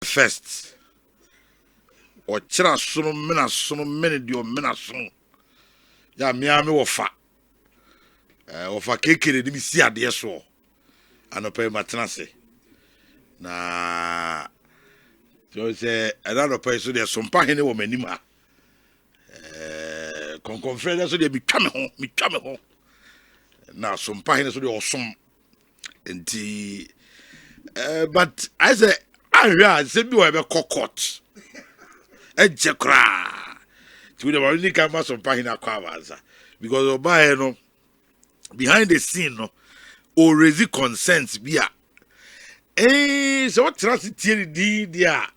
first. Or chira sono mena dio mena sono. Ya miami wofa. Wofa kekere di mi si ade so. Anope matnase. Na so say another person there some pahene wo manim ha. Conference so dey mi twa me ho. Na some pahene so dey osom. Enti but I say I say bi we be court. Ejekra. To the only camera some pahene akwa because oba no behind the scene no already consent bia so what trust theory there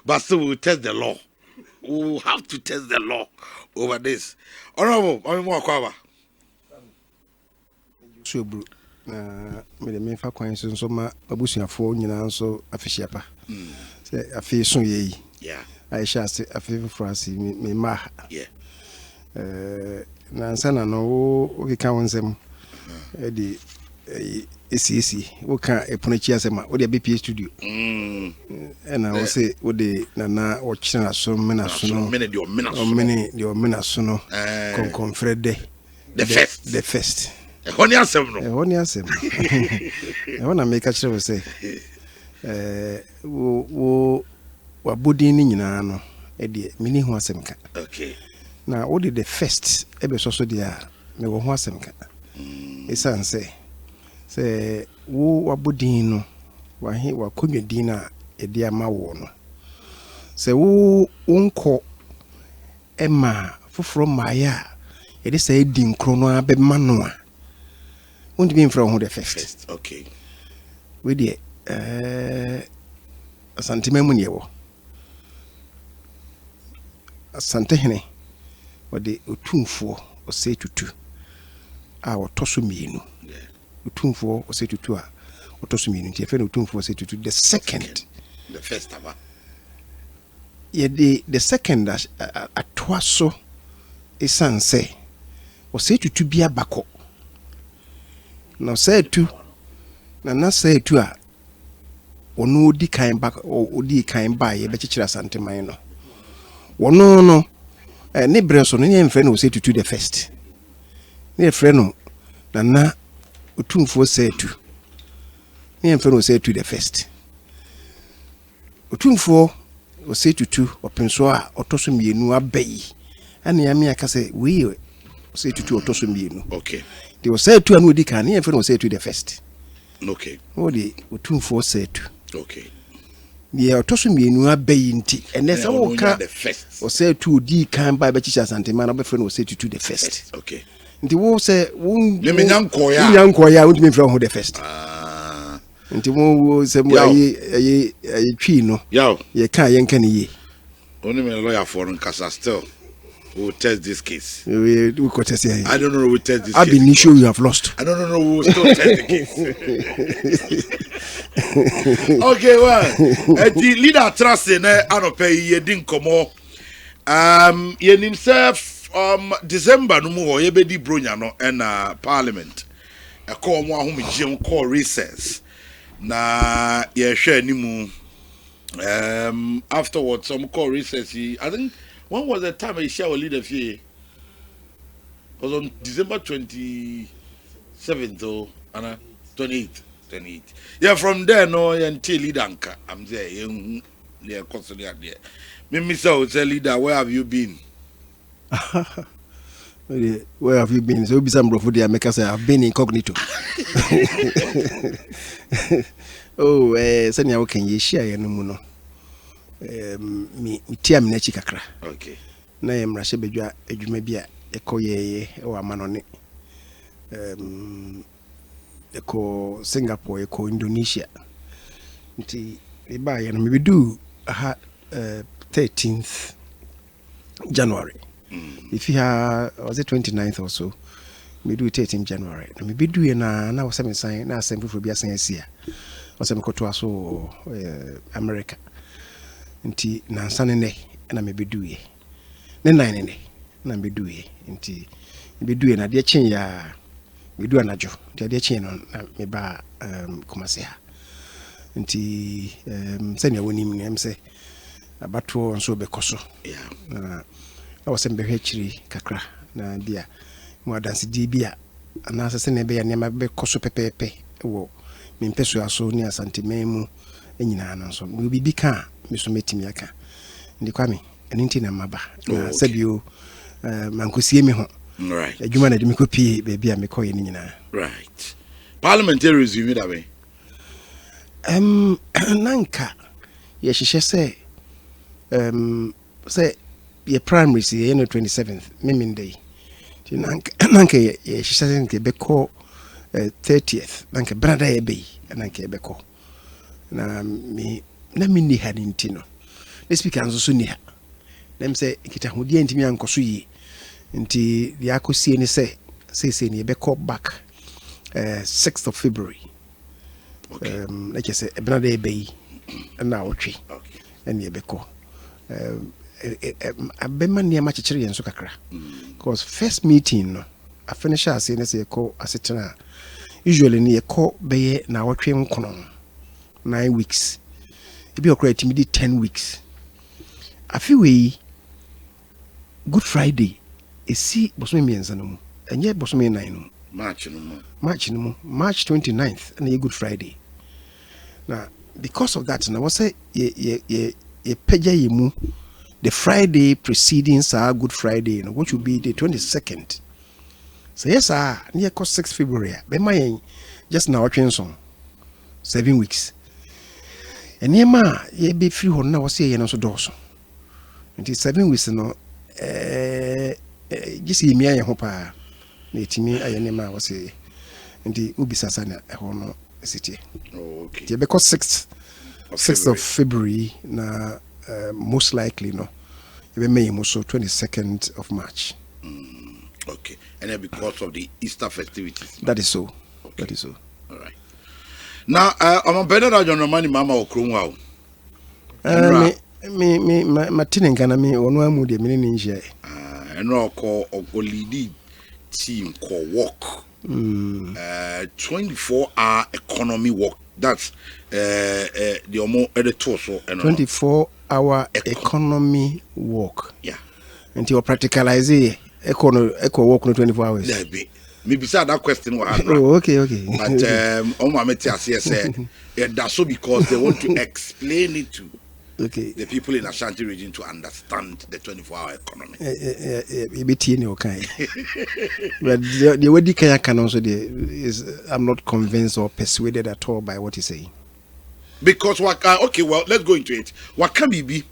but so we'll test the law. We'll have to test the law over this. Honorable, I'm more cover. So bro me me fa kwan so ma abusuafo nyina so afihyiapa say afi so ye yeah Aisha say afi France me ma yeah na sana no o keka wonsem e di esi wo ka eponachi asema wo de BP studio na wo say wo de na wo kyena so mena so no mena de o mena so no confrede the first Honi asem no honi asem wona make a chere say wo wabodi ni nyina no e de mini ho asem ka okay na wo de the first e be so dia me wo ho asem ka esan say wo wabodi no wa konwadin na e de ama wo no say wo unko ema foforo maya e de say di nkro no abe mano a won't be from who the first. Okay. We the asante memunye wo. Asante hene wo de otumfo Osei tutu a wotoso mienu. Otumfo Osei tutu a wotoso mienu. Ti efe no otumfo Osei tutu the second. The first aba. Ye the second atwaso esanse Osei tutu bia bako. No say tu na say tu a ono di kan ba odi kan ba ye be kikira santeman no wono no ne breso no nye mfe no Osei tutu the first ne frɛ no na otumfo say tu ne mfe no Osei tutu the first otumfo Osei tutu openso a otoso mienu abai ana ya me aka say we Osei tutu otoso mienu okay. They will say to an can here for say to the first. Okay. Oh, the 2 say to. Okay. Yeah, tossing me no bayinti, and there's all the first. Or say to D can buy Bachicha Santima, my friend will say to the first. Okay. The war say, won't let me young Koya, won't be from who the first. And the one was a chino. Yo, ye can't yank ye. Only my lawyer for Casa still. Who will test this case? We could test it. I don't know who will test this case. I've been sure you have lost. I don't know who will still test the case. Okay, well, the leader trust in Anope ye didn't come on. Ye himself December no more ye be di bronya no and parliament. A call mo ahom gym call recess. Na ye share ni mu afterwards some call recess. I think when was the time I share our leader here? It was on December 27th or 28th. Yeah, from there no until leader anka. I'm there. Yeah, constantly there. Me say leader, where have you been? Where have you been? So be some bro for there make us say I've been incognito. Oh, sanya wo kan ye share ya no mu no. Mi tia me na chi kakra. Okay. Na ye mra she bedwa adwuma bia ekoyeye e wa manone. Eko Singapore, eko Indonesia. Nti e ba ye no me bedu 13th January. If you was it 29th or so, me do 13th January. Na me bedu ye na was me sign na asem for bia san asia. Was me koto aso America. Nti na nsane ne na me bedu ye. Ne nine ne na me bedu ye. Nti me bedu ye na de chen ya me du anajo. De chen no na me ba Kumasi ha. nti sɛ nea wonim ne say abato nso bekoso na was mbehwe chiri kakra na bia mo adanse di bia ana sɛ ne be ya ne ma bekoso pepepe wo mempeso aso ni asanteme mu enyina no so we bibi ka me so metimi aka ndi kwa me eni nti na maba na sabio mankosie me ho right adwuma na de me kopie be bia me koye ni nyina right parliamentaries you that way nanka ye hihye sɛ say ye primary see ye no 27th meminde ti nanka ye hihye sɛ nke be ko 30th nanka brada ye be nanka ye be ko na mi ni ha ni ntino the speaker nso so ni ha dem say kita hodi ntimi ankoso yi nti the akosie ni say ni ye be ko back 6th of February. Okay. Like I say, brada ye be na wotwe and ye be ko abema ne ma chechire yenso kakra because first meeting no I finish as say say ko asetena usually ne ko beye na wotwe nkono 9 weeks ebi okra timidi 10 weeks afi we Good Friday esi bosome mienza no mu enye bosome 9 no March 29th and Good Friday now because of that now was say ye peja yemu the Friday preceding Good Friday, you know, which will be the 22nd. So yes, near 6 February. Be my just now song 7 weeks. And ye ma ye be free on now was say no so doso. Until 7 weeks no just ye me ya hopa. Netimi ayenema was say until ubisasa na hono city. Okay. Ye because 6th of February na most likely no even may also 22nd of March. Okay, and then because of the Easter festivities. That is so. Okay. That is so. All right. Now, I'm better than money, Mama or Cromwell. Me, Martin Ghana me on one mood, a minute. And no call or lead team call walk. 24-hour economy walk. That's the more the torso and 24-hour economy walk. Yeah. Until you practicalize it, eco walk no 24 hours. There be. Me beside that question was okay. But on my Metias said that's so because they want to explain it to the people in Ashanti region to understand the 24-hour economy. But the way the Kenya can also is I'm not convinced or persuaded at all by what he's saying. Because okay, well, let's go into it. What can be?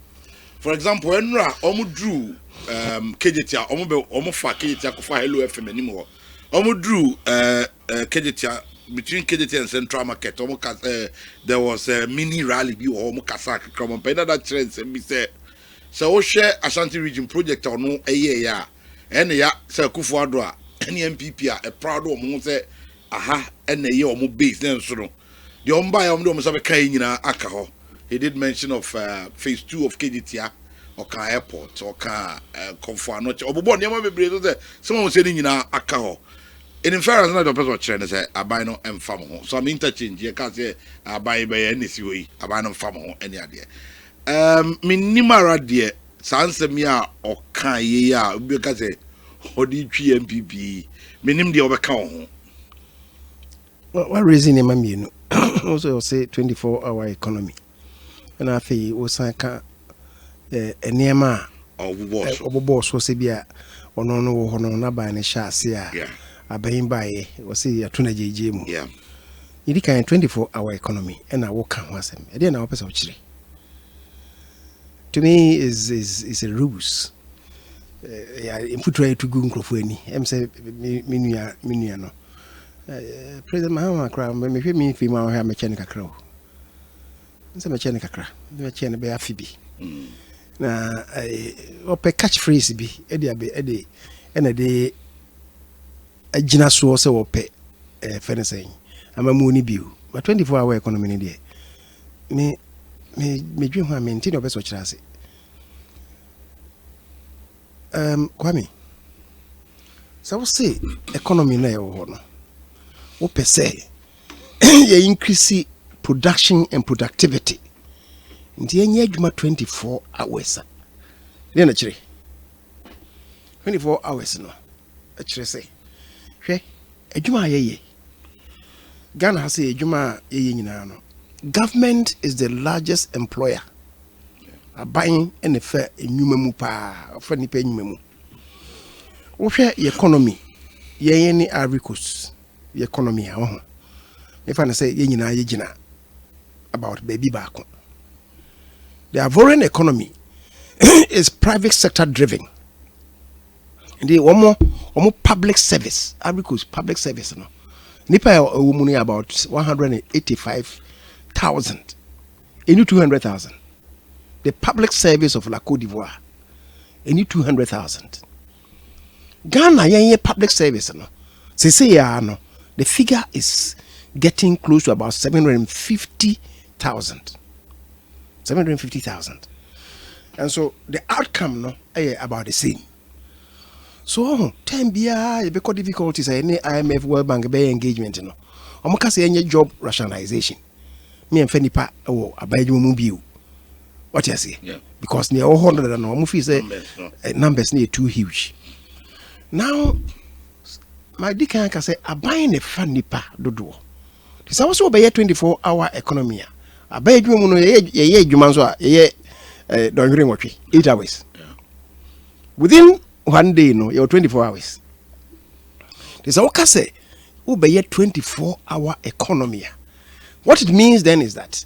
For example, when Omu drew KJT, Omu fa KJT ko fa Hello FM anymore. Omu drew KJT between KJT and Central Market. There was a mini rally bi Omu Kasaka come on. That trend me say so we share Ashanti region project or no ya and ya say Kufuor any MPP a proud Omu say aha and ye Omu base then so no. The he did mention of phase 2 of KGT or airport or comfort not or someone was saying in Akaho. In fairness, not the person trainer say I buy no and farm. So I'm interchange. You can't say I buy by any way. I buy no farm any idea. Minimara dear Sansemia or Kaya because Hodi MPP minim the overcount. What reason am I also say 24-hour economy? And I feel Osaka a near ma or boss was a beer or no by any shassia. I buy by was a tuna JJ. Yeah, you can 24-hour economy and I walk on once. I didn't know of chili. To me, is a ruse. In put to Google for any. I'm say Miniano. President Mahama crown, when me female have mechanical crow. It's a mechanical crack, the mechanic be a phoebe. Now, I catchphrase be Eddie, and a day a genus was so pay fair saying. I'm a moony view, but 24-hour economy in there. Me dream I maintain of best what I say. Kwame, so I will say economy now. What per se, you increase production and productivity. Nti enye adwuma 24 hours. Dey na kire. 24 hours no. A kire say. Hwe adwuma ayeye. Ghana has a adwuma ayeye nyina no. Government is the largest employer. Buying and the fair enwuma mu pa, ofa nipa enwuma mu. Wo hwe economy. Ye ni Aricos. The economy ho. If I say ye nyina ye gina about baby back. The Ivorian economy is private sector driven. And the one more public service. Aricos public service no. Nipa money about 185,000. Any 200,000. The public service of La Côte d'Ivoire. Any 200,000. Ghana ye public service no. Say no. The figure is getting close to about 750,000. 750,000. And so the outcome no about the same. So time bia because difficulties any IMF World Bank be engagement no. Omoka say any job rationalization. Me and Fenipa abayedwuma mu biu. What you say? Yeah. Because near 100 and no feel say numbers near too huge. Now my deacon can say abaying a Fenipa dodo. This also be 24-hour economy. Abayedwuma no ye dwuma so ye don't ring watch 8 hours. Yeah. Within one day no you're 24 hours. This okay say be 24-hour economy. What it means then is that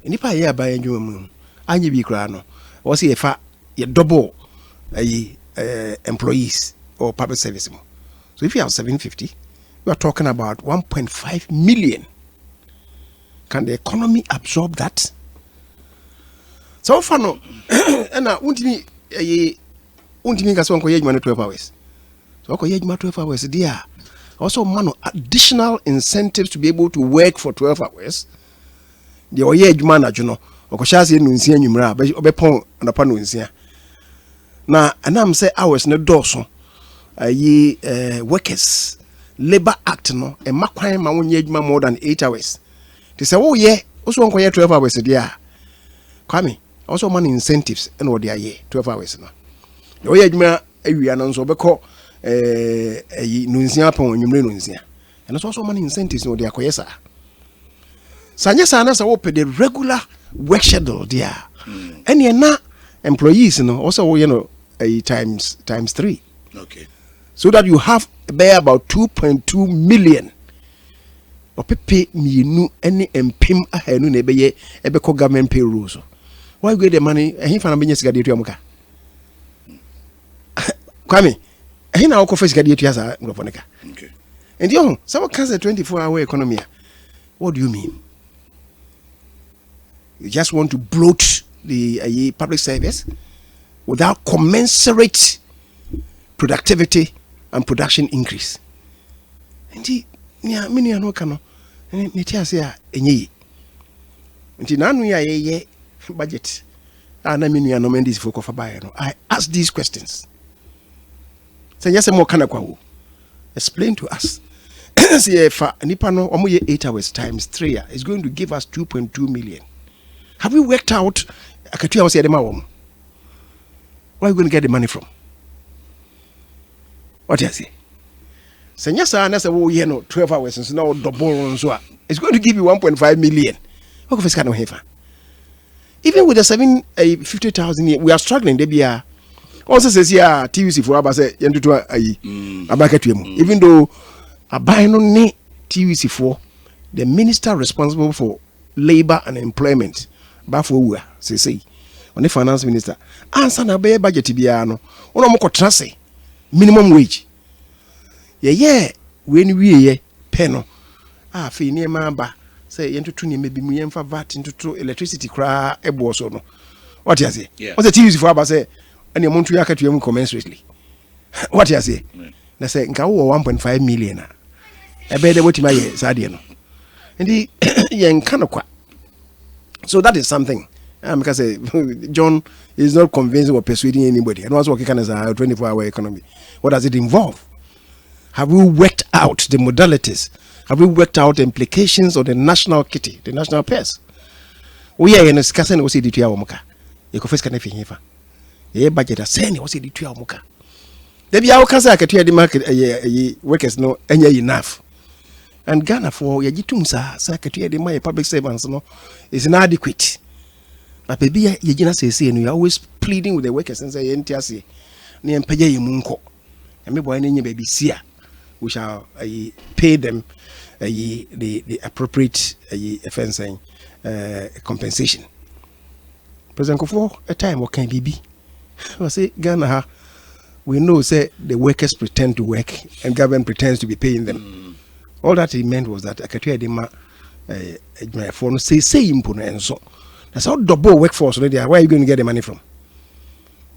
inipa ye abayedwuma mu anyi bi kra no o say you double employees or public service. So if you have 750, you are talking about 1.5 million. Can the economy absorb that? So far no, and untimi ka so nko ye 12 hours. So ko ye 12 hours there. Also man additional incentives to be able to work for 12 hours. The oye adwuma na dwo no, okoshaase no nsia nwumra obepon anapa no nsia. Na anam say hours no doso. Workers Labor Act no e makwan ma wonye adwuma more than 8 hours. They say oh yeah, also nko ye 12 hours there. Kwame, also man incentives and what they are 12 hours no. The oye adwuma awia no so beko no nsia pon nwumre no nsia. And also man incentives no they akoyesa. Sanya sana sa wo pe the regular work schedule there. And ye na employees no also you know times 3. Okay. So that you have about 2.2 million. Opepe mienu any empim ahenu na ebeko government payroll so. Why you get the money? Ehin fa na benye sika de tu amuka. Kwame, ehin na okofo sika de tu asa ngrofonika. Okay. And yo, so can say 24-hour economy. What do you mean? You just want to bloat the public service without commensurate productivity and production increase. And nya mini ano kano neti ase a enye. Nti nanu ya ye budget. Na mini ano mendis for kofa buy no. I ask these questions. Say yes more kana kwa wo. Explain to us. Say fa nipa no omo ye 8 hours times 3 is going to give us 2.2 million. Have we worked out akatu ya say dem awom? Where are you going to get the money from? What do you say? Senya sa na say wo ye no 12 hours since now double so it's going to give you 1.5 million. What of no hefa? Even with the 750,000 we are struggling there be also says here TUC for aba say yentutu ayi abakatu mu. Even though abai no ne TUC for the minister responsible for labor and employment bafo wu say on the finance minister answer na be budget bia no ono mo kotrase minimum wage yeah when we pay no fe ni ma ba say yentutu ni mebi mu yemfa vat into electricity kra ebo so no what you say what the TUC for aba say ani omuntu yakatu yemu commensurately what you say na say nka wo 1.5 million ebe de wetima ye sade no ndi yen kanokwa. So that is something. Because John is not convincing or persuading anybody. And what's working as a 24-hour economy? What does it involve? Have we worked out the modalities Have we worked out the implications of the national kitty, the national purse? We are in a discussion. We see the two amuka. You confess can if you have budget a saying. We see the two amuka. There be our casa at the market. Workers no any enough. And Ghana for Yajitumsa, secretary the my public servants no is inadequate. But baby, you just say, and you're always pleading with the workers and say, NTSC, near Pay Munko. And maybe any baby seer, we shall pay them the appropriate offense compensation. President Kofo, a time what can be? I say, Ghana, we know, say, the workers pretend to work and government pretends to be paying them. All that he meant was that I could hear them my phone say imponent and so. That's how double workforce already. Where are you going to get the money from?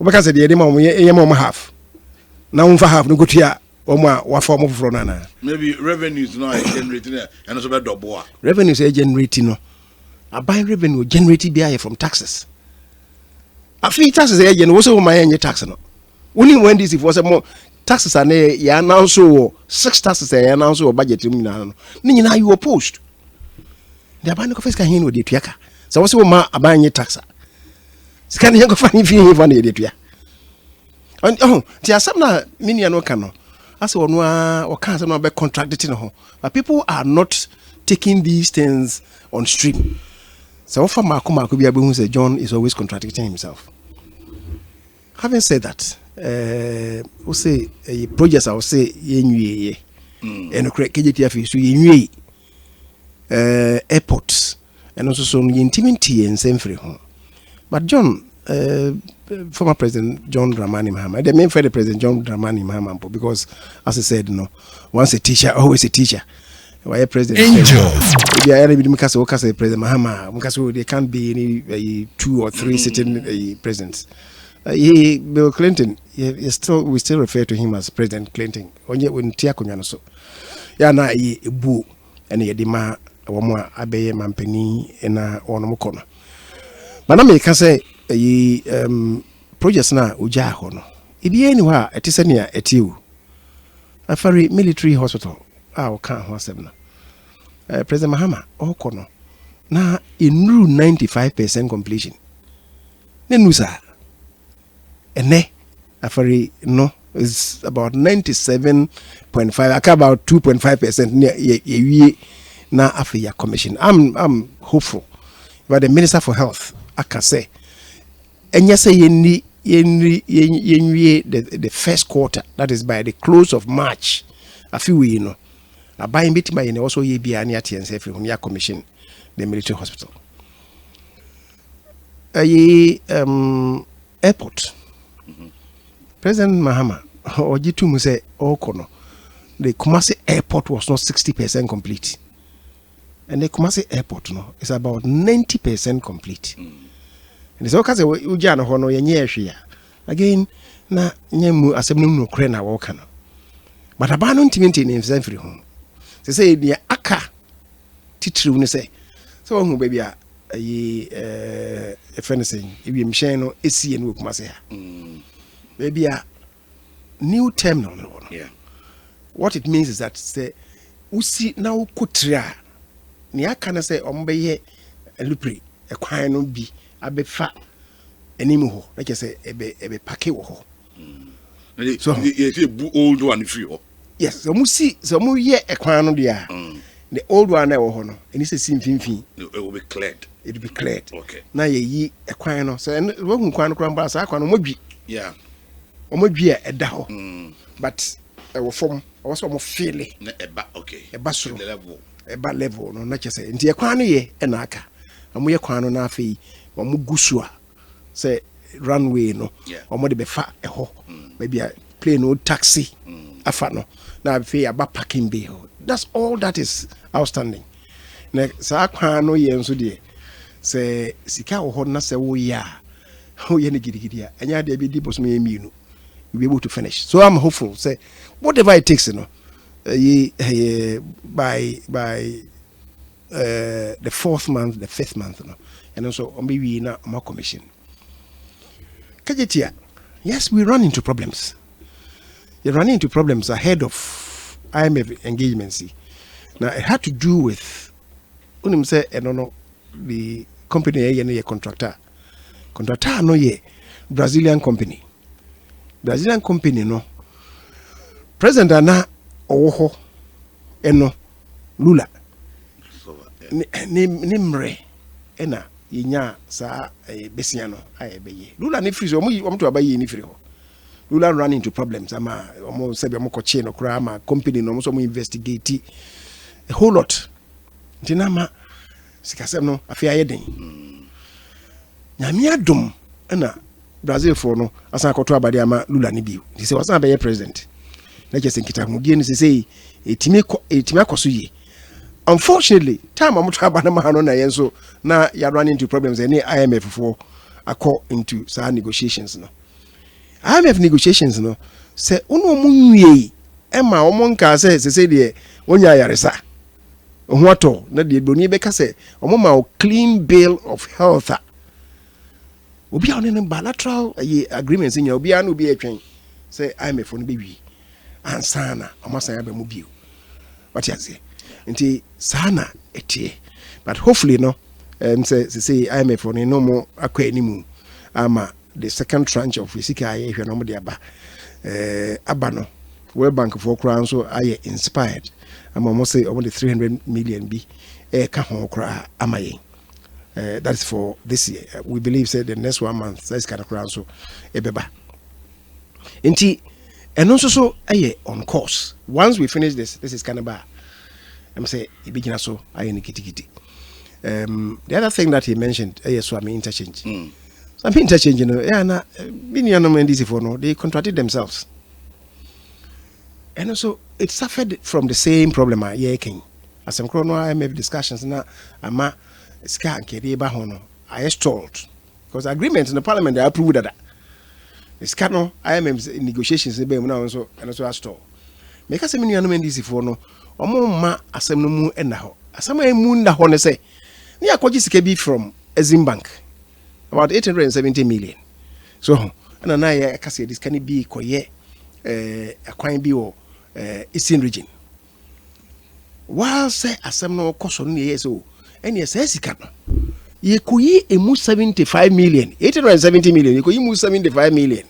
Because the idea half. Now for half no go to ya or what form of fronana. Maybe revenues now generating and also about double. Revenues are generating no. I buy revenue generated by from taxes. A free taxes agent also my any tax no. Only when this if was a more taxes are ya now so 6 taxes are now so budget now. Nina you opposed. The abandon office can hear with the Tiaka. So what's ma abanye taxa? Scan you go find fee for the idea. And oh, there some mini no cano. As one or can't be contracted in home. But people are not taking these things on stream. So for Makuma could be able to say John is always contradicting himself. Having said that, we'll say projects I will say ye and create KJTF so airports and also some intimacy and same free home. But John, former President John Dramani Mahama, the main for the President John Dramani Mahama, because as I said, no, once a teacher, always a teacher. Why President Angel? President Mahama, because there can't be any 2 or 3 sitting presidents. Bill Clinton, we still refer to him as President Clinton. When Tiakunyano so, yana bu and yedima wamwa abeye mampeni ena onomukono. But I can say projects na uja hono. Ibi anywhere etisania etiu. Afari military hospital. Can hospital. President Mahama okono na inru 95% completion. Nenusa. Ene afari no is about 97.5. About 2.5% near na after commission. I'm hopeful. But the Minister for Health, I can say, and yes, the first quarter, that is by the close of March, a few you know, a buying bit by also ye be an yet from your commission, the military hospital. Airport. President Mahama or Jitu say Okono, the Kumasi airport was not 60% complete. And the Kumasi airport no is about 90% complete. And it's all because Ujana Hono Yanyashia. Again, na nyemu asem no kre na wo kana. But abano intimate in every home. They say the aka titru ne say. So who baby a fencing if you machine no esi en Kumasi ha. Maybe a new terminal no. Yeah. What it means is that say usi na ukutria ni aka na say ombeye elupre ekwan no bi abefa enimu ho like say ebe pake wo ho. So you old one free. Yes, so musi so mu ye ekwan no dia. The old one na wo ho no eni se simfimfin it will be cleared. It will be cleared. Okay. Na ye yi ekwan no so wo hu kwan no kran ba sa akwan no modwi. Yeah. Omodwi e da ho. But wo form also mo feel na eba okay. Eba soro. Level. Eba level no na chese nti ekwan no ye e na aka. Amu ye kwan no na afei wo mu gusua say runway no omo de be fa e ho. Maybe a plane or taxi afa no na afei aba parking bay ho. That's all that is outstanding. Na sa kwan no ye nso de say sika wo ho na say wo ya. Ho ye ne gidigidi a anya de bi di bosom ye mienu. We'll be able to finish. So I'm hopeful. Say whatever it takes, you know, by the 4th month, the 5th month, you know, and also maybe na more commission. Kajetia, yes, we run into problems. You run into problems ahead of IMF engagement. Now it had to do with unim say no the company a contractor no ye Brazilian company no president ana owo eno Lula nimre ena yinya sa besia no ayebeye Lula ni free so omo to abaye ni free ho Lula run into problems ama omo se be omo che no kra ama company no so investigate a whole lot dinama sikasem no afia yeden nyame adom ena Brazil for no asan akoto abade ama Lula ni biu di se wasan be president na je senkita mudie ni se etimi akoso yi. Unfortunately, time I'm trying to na yenso na you run into problems. Any IMF for accord into some negotiations no. IMF negotiations no say uno munye ema omonka say de onya yaresa. Ohwato na de boni beka say omoma clean bill of health. Obi a no bilateral agreements in your obi an obi atwen say IMF no be wi ansana omasan ya ba mu bio. What you say? Nti sana etie but hopefully no say IMF for no more akwa animu ama the second tranche of fisika aye hwe no mo de aba no World Bank for crown so aye inspired ama mo say over the 300 million bi ka ho kra amaye that's for this year. We believe say the next 1 month that's kind of crown so ebeba nti and also so aye on course. Once we finish this is kind of bad. I'm say ibigina so aye kiti. The other thing that he mentioned, so I mean interchange. So I mean interchange, na many for no, they contradicted themselves. And also it suffered from the same problem king. As some chrono IMF discussions na ama ska nkede ba hono I stalled because agreements in the parliament they approved that. The ska no IMF negotiations be na also and also stall. Make us many NDC for no omo ma asem no mu na ho asem emu na ho ne say ne akoji sika bi from Exim Bank about 870 million so na ya kase this can be koye akwan bi wo Eastern region while say asem no koso no ye so ene say sika no ye koyi emu 75 million 870 million ye koyi mu 75 million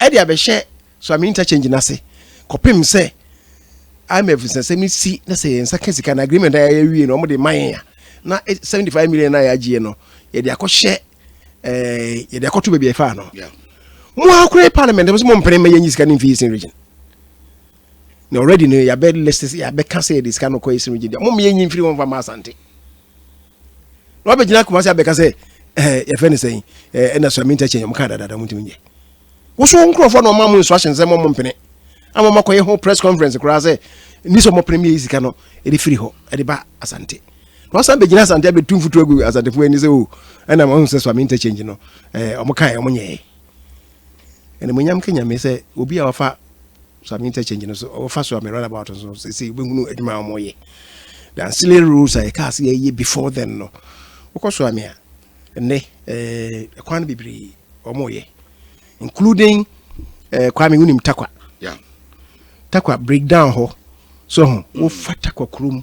e dia be share so am interchange na say kopim say I'm a say see na say ensa kesika na agreement ya wi no mo de man ya na 75 million na ya gie no ye de akɔhye ye de akɔto bebia fa no yeah mo akure parliament mo mpene ma yanyi sika ni fi Eastern region no already no ya be list ya be ka say this kind of Eastern region mo me yanyi mfiri won fa ma asante no be gina Kumasi abeka say ye fe ne say na so interchange mo ka dada mo ntimi nye wo so nkrofo no ma mo instructions say mo mpene ama makoye ho press conference kura say ni so mo premier isika no e de free ho e de ba asante no san be gina asante be tumfutu agu asante fu ani say o na mo say so am interchange no omo kan omo nye ene mo nyam kenya me say obi a wafa so am interchange no so wafa so am about so say be hunu adwuma omo ye the ancillary rules I can see ye before then no okoso am ya ne kwan bibiri omo ye including kwame unim takwa yeah takwa breakdown ho so wo fata kwa krum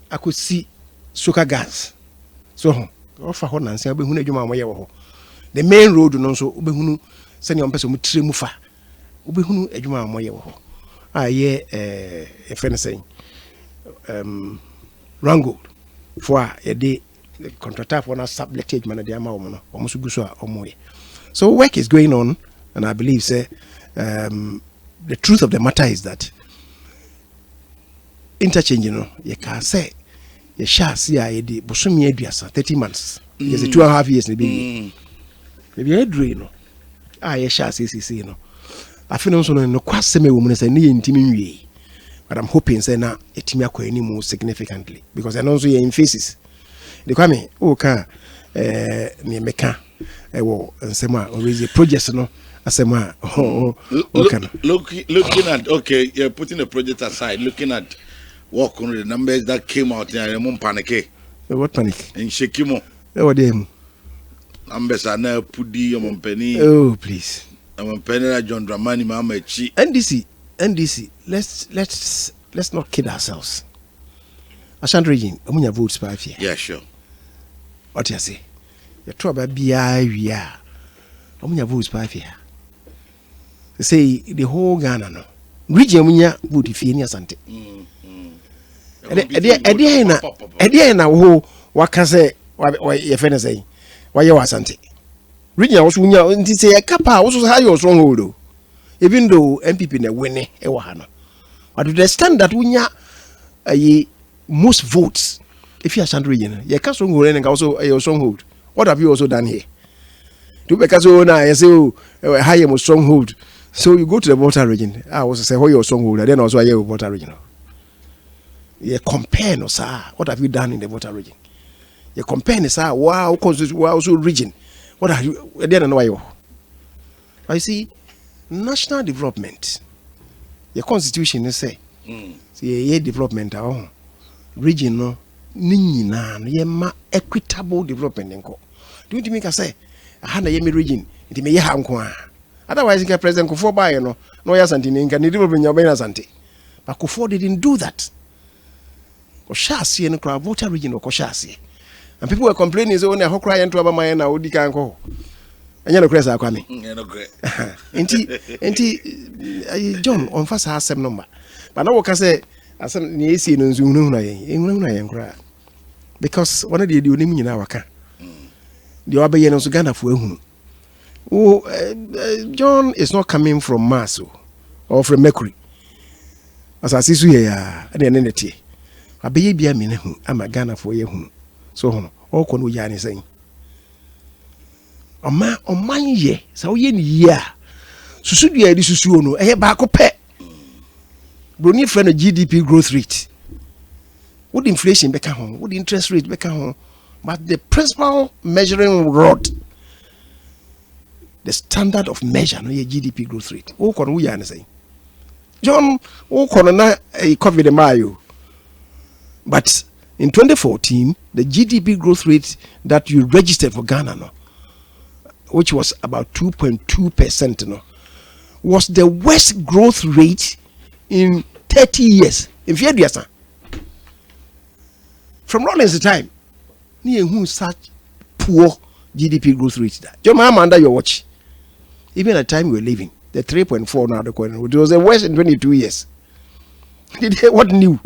akosi soka gas so wo fa ho nanse obehunu adwuma amoye wo ho the main road no so obehunu sene ompese mu tire mu fa obehunu adwuma amoye wo ho aye friend saying rango for the contractor for na sublettage man dey ama wo no omo so guso a omo ye so work is going on and I believe say the truth of the matter is that interchange you can say ye sha see a ye bosomi aduasa 30 months yes 2.5 years maybe a dream ye sha see no I feel so no kwaseme wo mun say ne ntimi nwie but I'm hoping say na etimi akwa animu significantly because I know so ye in phases the kwame o ka ne meka wo nsema always projects no asema looking at okay you're putting the project aside looking at work on the numbers that came out there mum panic what panic in Shekimo what them numbers are now pudi your penny oh please I'm penny John Dramani mama chi NDC let's let's not kid ourselves. Ashanti region, omunya votes 5 years. Yeah, sure. What you say? You talk about BI, omunya votes 5 years. They say the whole Ghana no. Region omunya vote if any asante. Ede na wo waka say ye fe na say why you asante. Region also unya nti say kapa also high your stronghold. Even though MPP na win e wa ha no. But to the extent that unya most votes if you are Ashanti region, you can't stronghold and also a stronghold. What have you also done here? To because I say high most stronghold. So you go to the water region. I also say how your stronghold, and then also a water region. You compare no sir. What have you done in the water region? You compare no sir. Wow, also region. What have you? Then know why? I see national development. Your constitution is say. See development our region no. Nina no equitable development nko. Do you make I say I na yemi region it me ha nko. Otherwise you can president Kufuor buy no ya santi nka ni development ya na santi. But Kufuor didn't do that. Oshasi no kra voter region ko shasi. And people were complaining so na hokra yen to aba man na odi kan ko. Anya no kresa akwa me. No great. Enti John on fast has some number. But now we can say asem ni esi no nzu hunu na yen kra. Because one of the onim nyina waka. The obaye no so Ghana fo ehunu. John is not coming from Mars or from Mercury. As I see so here and then neti. Abaye bia me ne hu ama Ghana fo ye hunu. So hono all kono ya ni saying. Oman ye sa wo ye ni ye. Susu dua di susu no e ba ko pe. Broni friend GDP growth rate. What inflation beka home, what interest rate beka home, but the principal measuring rod, the standard of measure, no your GDP growth rate. O kono wo ya say. John, o kono na COVID mayo. But in 2014, the GDP growth rate that you registered for Ghana, no, which was about 2.2%, no, was the worst growth rate in 30 years. In few years, from Rollins' time, near who such poor GDP growth rate that. Your mom under your watch. Even at the time we were living, the 3.4 now the corner, it was the worst in 22 years. What new?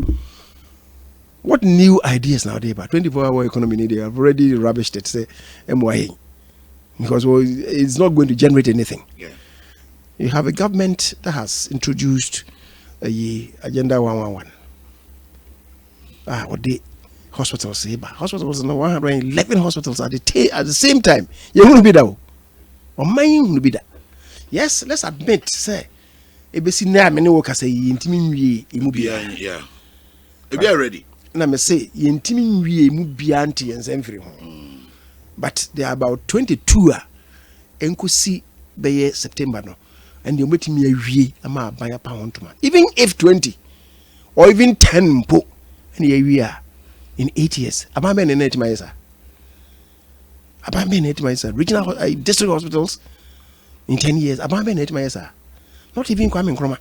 What new ideas nowadays about 24-hour economy? They have already rubbished it, say MYA, because it's not going to generate anything. Yeah. You have a government that has introduced Agenda 111. What the hospitals say, but hospitals no 111 hospitals at the same time. You won't be there. Or mine will be that. Yes, let's admit, say, ABC na many workers say intimi imubia. Yeah. If you are ready. Na me say intimi imubia anti and same free home. But there are about 22 enkosi be September no. And you met me a we ama buy a pound to man. Even if 20 or even 10 po and we are in 8 years. About men in 8 months. About men in 8 months. Regional district hospitals in 10 years. About men in 8 months. Not even coming from.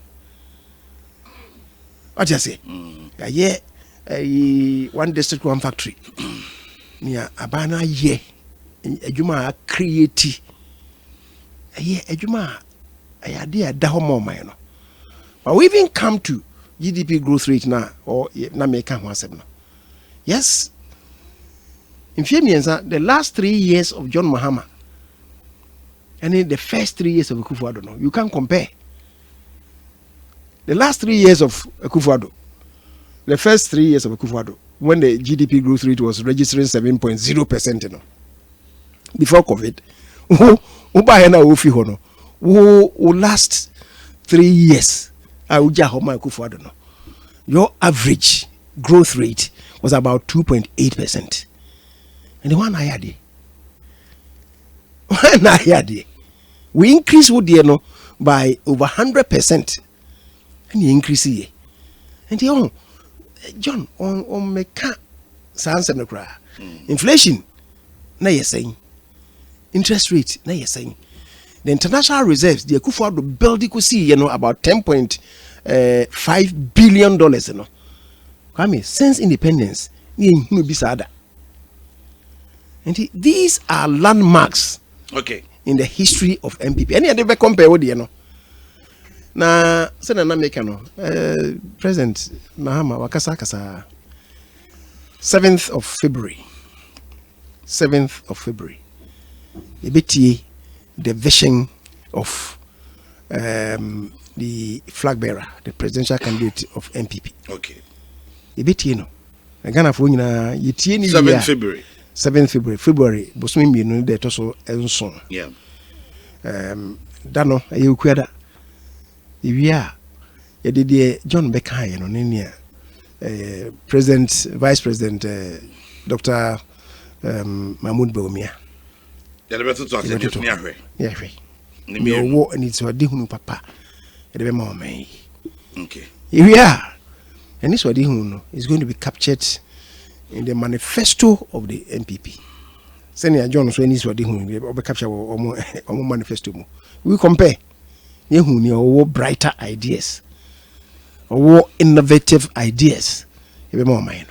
What just say? Yeah, one district, one factory. Near Abana ye. A Juma create. Yeah, a Juma. I idea more minor. But we even come to GDP growth rate now or na make one seven. Yes. In Kyei-Mensah, the last 3 years of John Mahama and then the first 3 years of Akufo-Addo, no, you can't compare. The last 3 years of Akufo-Addo, the first 3 years of Akufo-Addo, when the GDP growth rate was registering 7.0%, you know, before COVID, who last 3 years, your average growth rate was about 2.8%. And the one I had, we increased by over 100%. And you increase here. And the John on make sans and cry. Inflation, now you're saying. Interest rate, now you're saying. The international reserves, the Akufo-Addo build, you could see, about 10 point $5 billion. No, Kwame, since independence, and these are landmarks. Okay. In the history of MPP. Any other compare with you know. Na sena na make no President Mahama wakasa kasa 7th of February. Ebiti the vision of the flag bearer, the presidential candidate of MPP. Okay. Ebiti no. Ghana for nyina yetie ni 7th February. 7th February bosome mienu de to so enso. Yeah. Dano ayukwada iwia yedede John Bekai no nenia President Vice President Dr. Mahmoud Bawumia. Ya beto to akete ni ahwe. Ya hwe. Ni owo ani so de hunu papa. Ya be ma o man. Okay. Iwia and this what no is going to be captured in the manifesto of the MPP. Senior John so any what we capture or manifesto. We compare you brighter ideas or innovative ideas. You be more mine.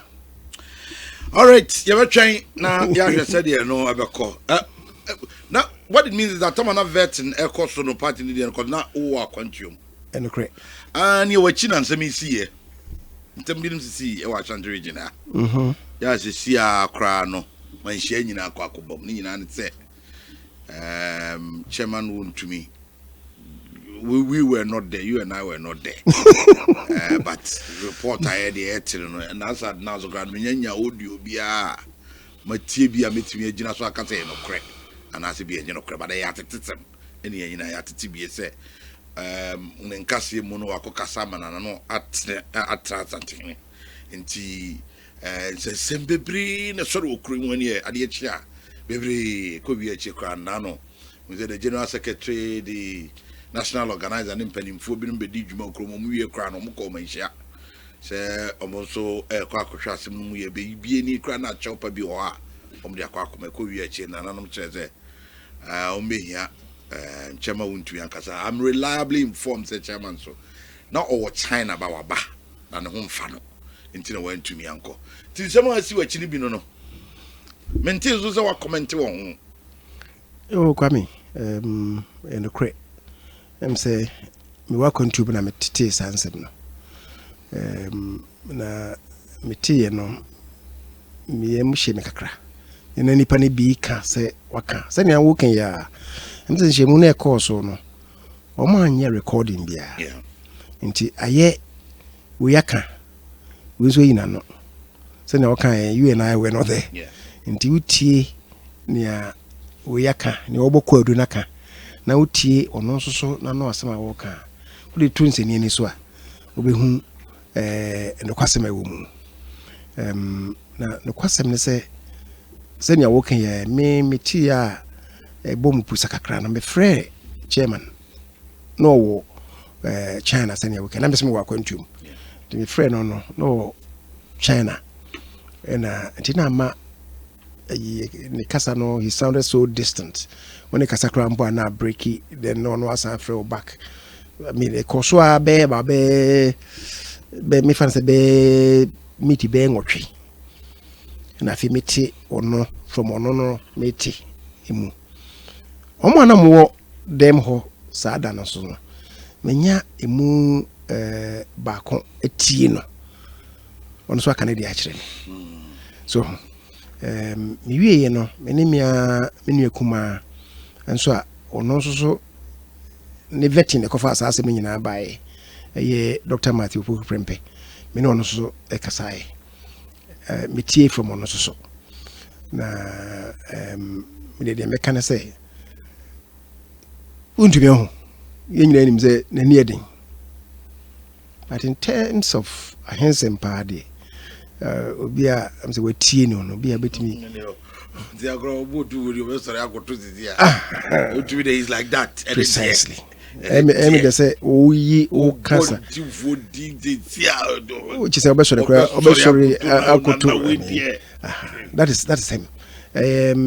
All right, you ever trying now? Yeah, said you know about call. Now, what it means is that I'm not vetting a course on no party in the because now all quantum and correct. And you were chin and semi see. Ntembidum see e wa Ashanti region ah. Ya se see akra no. Man share nyina akwa akobom ni nyina ne say chairman won to me. We were not there, you and I were not there. But report I had the no and as at now so grand nyanya audio bia matie bia metimi agina so aka say no correct. And as be no correct but I atetem eni nyina ya tete bia say nkase mu no akokasa mana no atra something nti se sembebri na soro okuru wani ade achia bebri ko bi achi kwa na no the general secretary the national organizer and mpanimfo bi no bedi dwuma okuru mu wie kwa no mko manhia se omonso kwa akohwa asem mu ye be bie ni kwa na chopa bi ho a omde akwa akoma ko wie achi na nanom kyereze omehia chairman won't be ankasa. I'm reliably informed, said chairman. So now all China about ba and the home fan until I went to me uncle. Till someone see what you no. Maintain those our comment on. Oh, Kwame, and the crate. Say, me work on tube and I'm a tea sansom. Na me tea no me machine kakra. In any penny be can say waka. Send you walking ya. I'm saying she mune course no. O man ye recording bia. Yeah. Nti aye we yaka. We so ina no. Say na waka you and I were not there. Yeah. Nti utie nia we yaka ni obokọ adu naka. Na utie ono so na no asema wo ka. Wo de tun seni ani so a obehu no kwasem awu mu. Na no kwasem ne se nya wo kan ye me ti a bom pusa kakra na me frɛ chairman no wo China senior we can am me wa kwantum me frɛ no China and ntina ma ne kasa no he sounded so distant when the kasa kra mbo na breaki then no asa frɛ back I mean e koso a be me fan se be miti be ngotwe na fi miti ono from ono no miti emu omo na mo dem ho saada na so no menya emu baako etie no ono so aka na di akire so mi wie ye no me ne mia menu akuma enso a ono so ne vetting e kofa asase me nyina bae ye Dr. Matthew Prempe me no ono so e kasae me tie from ono so na me de me kana say unto me ho ye nyina nim say na ni eden but in terms of a handsome party obia am say we tie no no bia betimi the agro bodu we sorry agoto dia otu dey is like that precisely emi dey say oyi o kasa which is obesore agoto that is him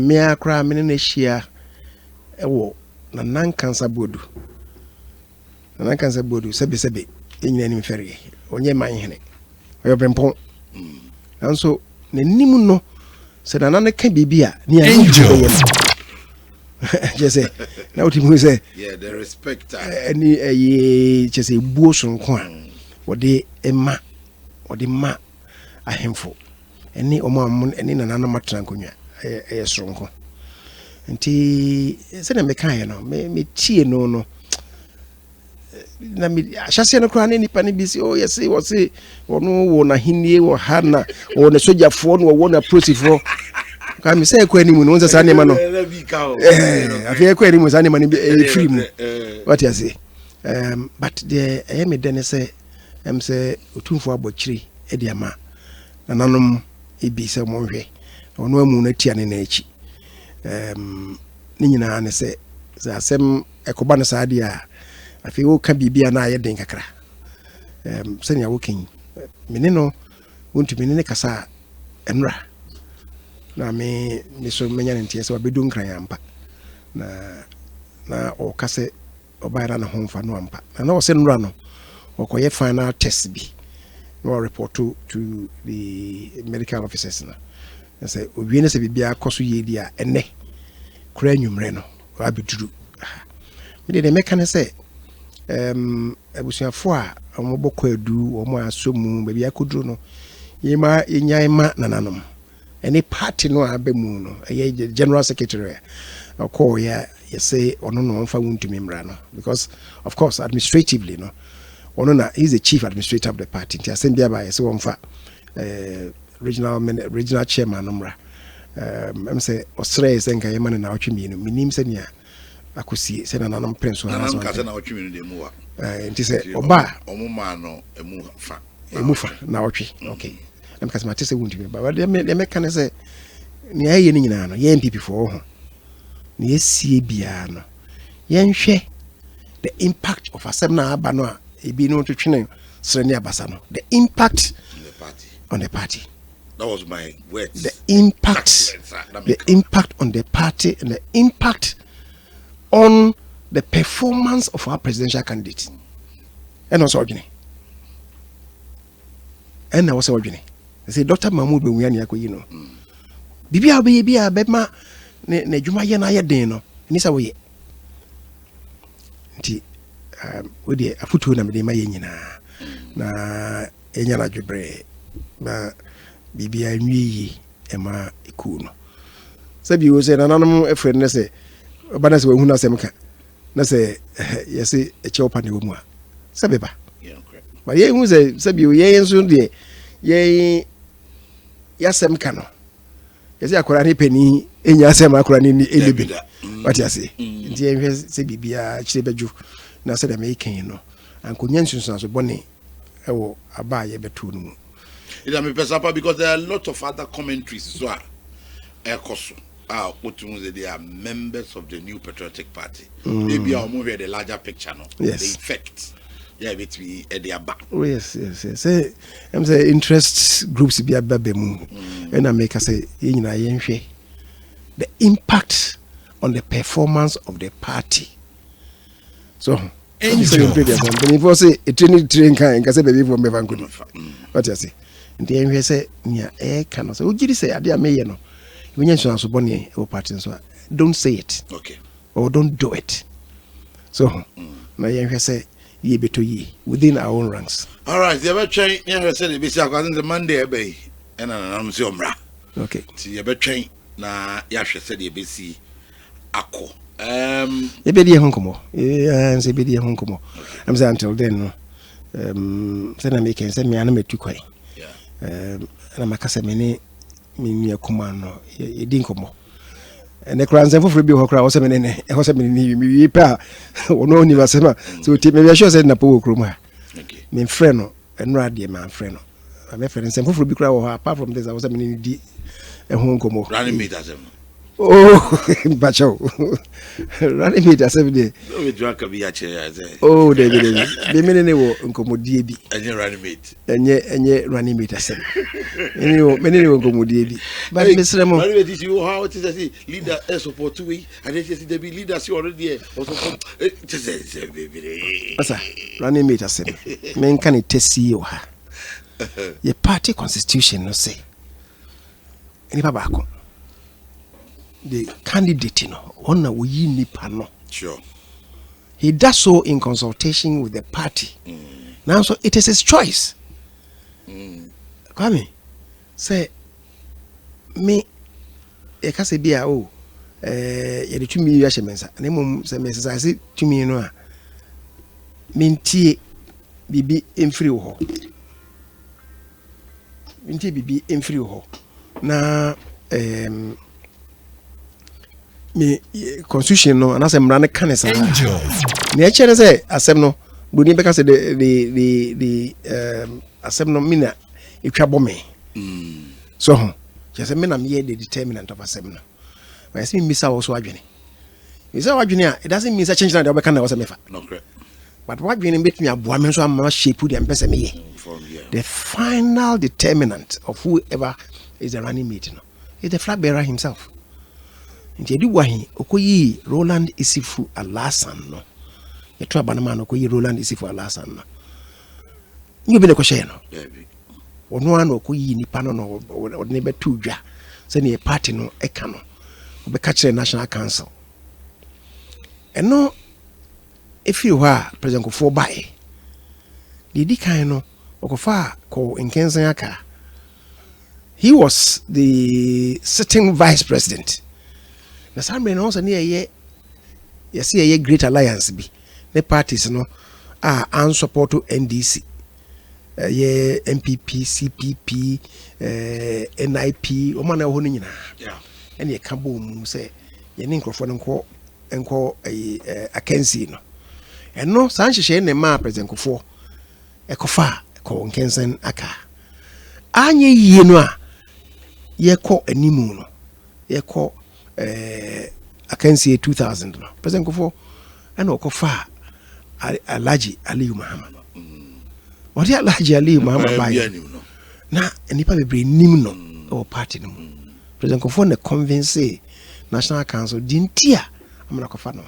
me akra me na hia ewo na nan kansa bodu sebe enyina nim fere onye man hene oyo brempon anso nanim no se na na ka bibia ni angel jese na utimu se yeah the respect ani jese buo sonko a wode ema wode ma ahemfo eni omo amon eni na na matran konwa sonko nti se na meka ye no me tie no na mi ashase no kra ne nipa ne bisi oh yes wo se wono wo na hinie wo hana wo ne sojafo no wo na prosifo ka mi se kwa ni mu no nza sa ne ma no afi kwa ni mu sa ne ma ne free mu what you say but the me den say say otumfo abokiri e dia ma nananom ebi se mo hwe wono amu na tia ne na echi ni nyina ne se asem ekoba no sa dia afi wo ka bibia na aye den kakra senya wo kin mene no wontu mene ne kasa enra na me so menya ne ntie se wabedu nkran yampa na o kase obaira na homfa no ampa na o se nra no okoye final test bi no report to the medical officers na say owie ne se bibia koso ye dia ene kura nwumre no abeduru me de meka ne se abusuafo a omobokọ edu omo asomu bebia akoduro no yema yenyaima nananom any party no abemu no eye general secretary ko ya say ono no mfa wuntumi mra no because of course administratively no ono na is the chief administrator of the party nti asembia ba say wonfa regional chairman nomra am say osre say nka yema na otwemi no minim se nia akosi se na nanam prince na nanam ka se na otwemi no de mu wa nti se oba omuma no emufa na otwe okay am ka se mate se wuntumi ba de me kan se ni aye ni nyina no ye MPP for ho ni esie bia no ye nhwe the impact of asem na aba no a ebi no to twene sere ni abasa no the impact on the party that was my words the impact on the party and the impact on the performance of our presidential candidate and also Ogini and I was Ogini I say Dr. Mahmoud Bemiani akoyi no bibia be ma na djuma ye na ye den no ni sa wo ye nti we dey afutu na me dey ma ye nyina na enya na dwebre na bibia nwi ema iku no sabi wo se na nanom efre ne se bana se hu na se mka na se yesi eche opa ne wo mu a sabe ba ba ye hu se sabi wo ye nso de ye yasem ka no yesi akora ne pani enya asem akora ne elebi what you say nti ye se bibia chire beju na se da me ken no ankonya nsunsun so bone ewo aba ye betu no it am pesapa because there are a lot of other commentaries so ekoso they are members of the New Patriotic Party. Maybe I'll move the larger picture no. Yes. The effect. Yeah, it be at their back. Oh, yes. Say I'm say interest groups be a babemu. And I make us say the impact on the performance of the party. So if I say a train kind can say baby for me van good. What you say? And the envy say near air cannot say, would you say I may no? When you so bonny or party so don't say it. Okay. Or don't do it. So my young say ye be to ye within our own ranks. All right, the ever train never said it be the Monday bay and I'm Zomra. Okay. See you train na Yasha said you be see Ako. Ye be dear Honkomo. And say be dear Honkomo. I'm saying until then send a make and send me animate to quay. Yeah. And I'm a casamene. Me akuma no ye din komo ene kranze foforo bi hokra wo se menene e ho se menene mi pa ono ni basema so ti me sure say na po kroma okay me frɛ no enra de ma frɛ no me frɛ nsem foforo bi kra wo apart from this I was menene di e ho komo running meet as Oh, Bacho. Running mate as every day. No, we drunk a beer chair. Oh, they many will incommodate. And you're running mate. And yet running mate as anyway, many will incommodate. But Miss Ramon, you how it is as leader support to me, and it is the leaders you already also running mate as men can it test you. Your party constitution, no say. Any babako. The candidate, on a we nipa no. Sure. He does so in consultation with the party. Now, so it is his choice. Kwame, say, me, I can say, be a you the 2 million Kyei-Mensah. And then, say, Mrs. I say, 2 million. Minty, bibi, in free ho. Minty, bibi, in free ho. Now, me constitution no and as I'm running cancer. Angel. Nature say asem no buni because the asem no mina itwa bome. So just me na me the determinant of asem no. But I see misa also adwene. Misa adwene it doesn't mean say change na dey obeka na was mefa. No correct. But what adwene bet me aboa me so am shape the empese me ye. The final determinant of whoever is the running mate no is the flag bearer himself. Nti wahi okoyi Roland Isifu Alasan no yeto abanama no okoyi Roland Isifu Alasan no nyo bi ne ko hye no ono an okoyi nipa no no ne betu dwa se ne party no eka no obeka kire National Council eno efiri ho a president Kofo bae di kan no okofa ko nkensan aka. He was the sitting vice president. Na samre no so ne ye great alliance bi the parties no an support to NDC ye MPP CPP NIP o mana ho no nyina ene ka bo mu se ye ne nkrofo no enko akansi no eno san hyehyɛ ne ma president Kofo ekofa ko nkensen aka anye yie no a ye kɔ animu no ye kɔ I can see 2000 no President Kofo and okofa Alhaji Aliyu Muhammad. What the Alhaji Aliyu Muhammad buy? Na enipa bebre nim no or party no. President Kofo na convince National Council dintia amana kofa no.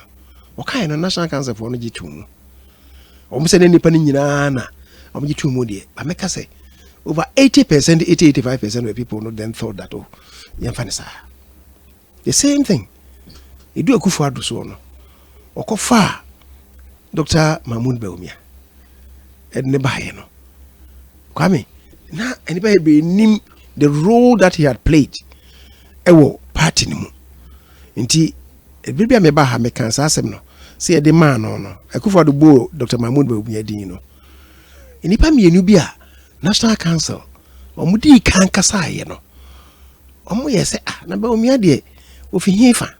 Okai na National Council for no gitu mu. Omo se nipa ni nyina na omo gitu mu de. Ba meka say over 80%, 80-85% of people no then thought that oh yemfanisa. The same thing. You do a kufu so no. Okofa Dr. Mahmoud Bawumia. And nebaye no. Kwame, na anybody be nim the role that he had played. Ewo party ni mu. Nti bibia me ba ha me kan sa asem no. Say the man no. Akufu bo Dr. Mahmoud Bawumia din no. Enipa mienu bi a National Council omudi kan kasa ye no. Omo ye say na Bawumia de ofi hifa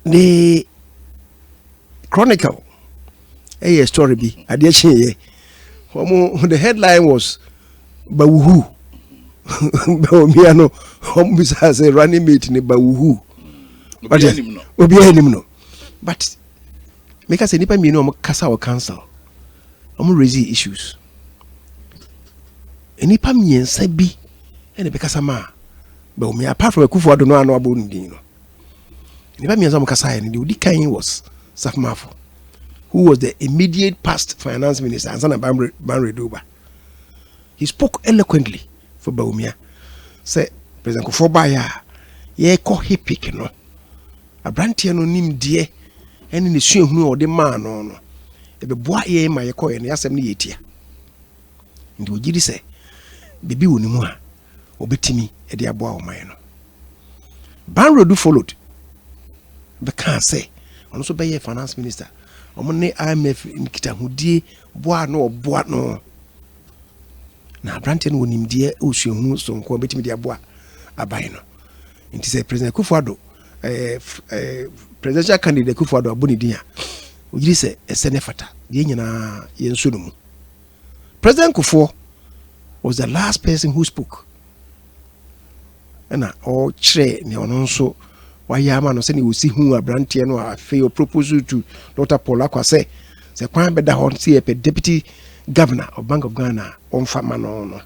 the Chronicle a story bi ade cheye the headline was Bawuhu Bawumia no bisa say running mate ni Bawuhu obi anim no but make us nipa mi no omo kasa o council omo raise issues nipa miensa bi ene be kasa ma Bawumia apart from Akufo Addo no anu abo ndin no nipa miensa mo kasa ye ni odi kan was Safmafo who was the immediate past finance minister and Banre Duba. He spoke eloquently for Bawumia. Say President Kofo baya ye ko hipik no abrantie no nim die ene ne suahunu o de man no e be boa ye ma ye ko ye ne asem ne yetia ndi ogiri se bibi woni mu a obetimi e de aboa o man no Banre Du followed be kan say ono so be ye finance minister omo ne IMF nkita hudie boa no na abrantie no wonim die o suahunu so nko obetimi de aboa aban no nti say President Akufo Addo presidential candidate Akufo Addo aboni din a ogiri se esene fata ye nyina ye nso no mu. President Kufo was the last person who spoke ɛna ɔkyerɛ ne ɔno nso wayɛ ama no sɛ ne wɔsi hu aberanteɛ no a afei ɔproposal to Dr. Paul Akwase sɛ kwan bɛda hɔ sɛ yɛpɛ deputy governor of Bank of Ghana ɔmfa ma no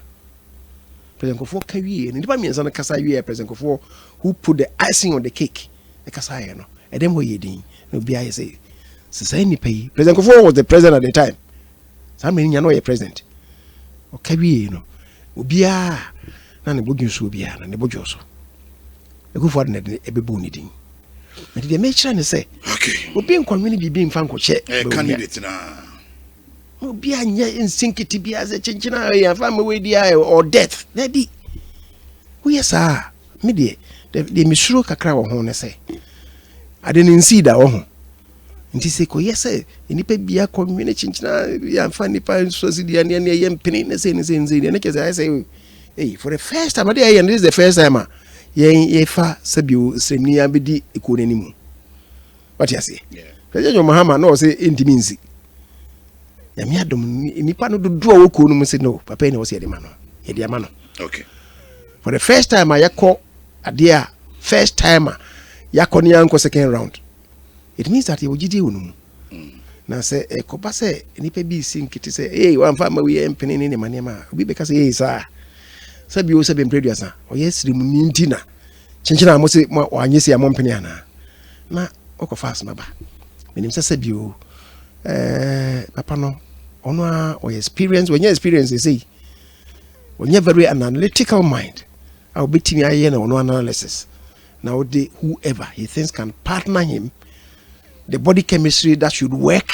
President Kofo ka wie ne nipa miɛnsa no kasa wie President Kofo who put the icing on the cake kasa yɛ no ɛdɛm hɔ yɛ din na obi ayɛ sɛ sɛ nipa yi President Kofo was the president at the time saa mmerɛ nya no ɔyɛ president ɔka wie no obiara na ne bodwo so obiara na ne bodwo so Ekufo na de ebebu ni din na de mekyira ne sɛ okay obi nkɔnwene bibi mfa nkɔkyɛ candidate na obi anya insinkiti bi aze chinchina ya fa me we dia or death na bi we yesa me de misuro kakra wo ho ne sɛ ade ne nsi da wo ho nti sɛ ko yesa nipa bia kɔnwene chinchina ya fa nipa so si dia ne ye mpene ne sɛ ne kese I say hey for the first time this is the first time ye fa sabio sremni abedi ekonani mu what you say President Mahama no say intimincy ya mi adom nipa no do wo ko no mu say no papa ni wo say ye de ma no okay for the first time ayakọ ade a first time yakọ ni anko second round it means that ye wo gidi wonu na say ko ba say nipa bi sinkiti say eh wan fa ma we empene ni ma obi be ka say eh sa sabi o sabi mpreduasa o yesiri mu nintina chinchina mo se mo anyesi ya mo mpene ana na okofa asma ba menim sabi o papa no ono a o experience when you experience say when you very analytical mind I will be timi aye na ono analysis now the whoever he thinks can partner him the body chemistry that should work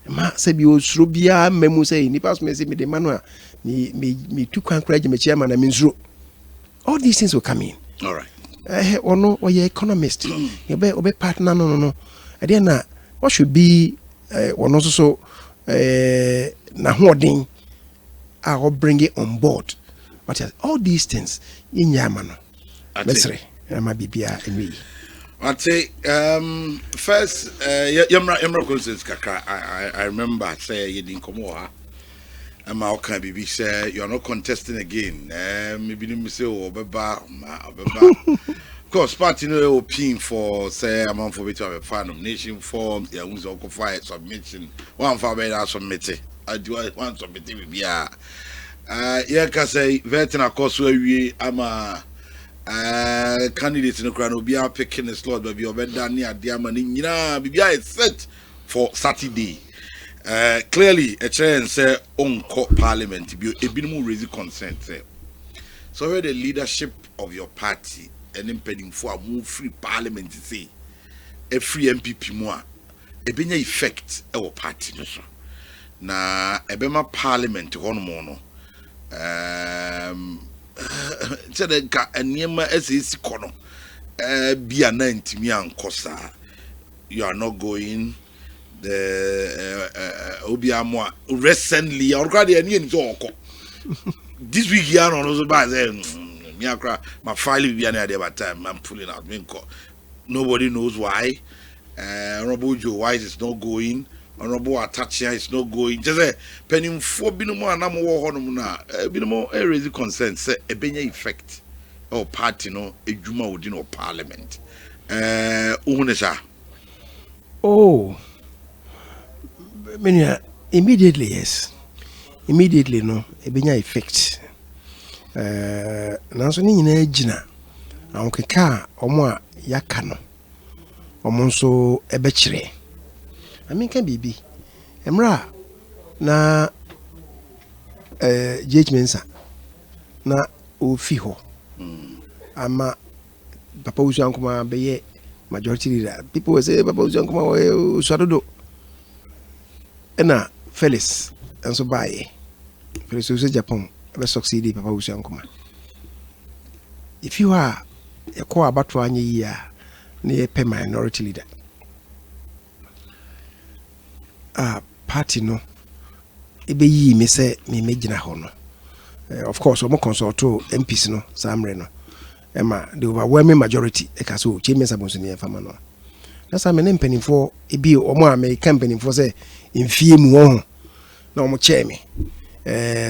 ma sabi o suro bia memu say ni pass me say me de manual me tu kwan kuraje me chairman na me nzuro all these things will come in all right ono o ye economist you be obe partner no ade na what should be ono so na hoodin I bring it on board but all these things in yama no lesre ama bibia enwi I'd say first yamra concerns kakra I remember say you didn't come over and my can be say you are not contesting again maybe me say obeba of course party no opinion for say amount for which have a fan nomination forms there was all file submission one for better submit I do one submit be yeah can say veteran course where we ama candidates no crown be picking the slot but be obeda near diamond nyina bibia is set for Saturday clearly a chance say on parliament be ebinumu raise consent say so where the leadership of your party and impeding for a move free parliament say a free MPP mo a ebenya effect e wo party no so na ebema parliament hono mo no said ka eniema SEC kono bia na ntimi ankosa you are not going the obiamo recently already any nso oko this week here on also by me akra my file bia na there time I'm pulling out me nobody knows why Honorable Joe Wise is not going Honorable Atachia is not going just say penny for binomo anamo wo hono na binomo raise consent say ebenya effect or party no edwuma within or parliament uhunesa oh menya immediately yes immediately no ebenya effect nanso ni nyina agina ankeka omo a yaka no omo nso ebekire aminka bibi emra na Kyei-Mensah na ofi ho ama papa usu ankoma beye majority leader people will say papa usu ankoma usadodo ena Felix enso bae Felix usu Japan be succeed papa usu ankoma if you are a ko abato anye yi a na ye pe minority leader party no ebe yi me say me megina ho no of course we consult MPs no samre no ema the overwhelming majority e ka so Kyei-Mensah Bonsu ne fama no na sa me ne mpanimfo ebi omo a me mpanimfo say mfie mu ho na omo che me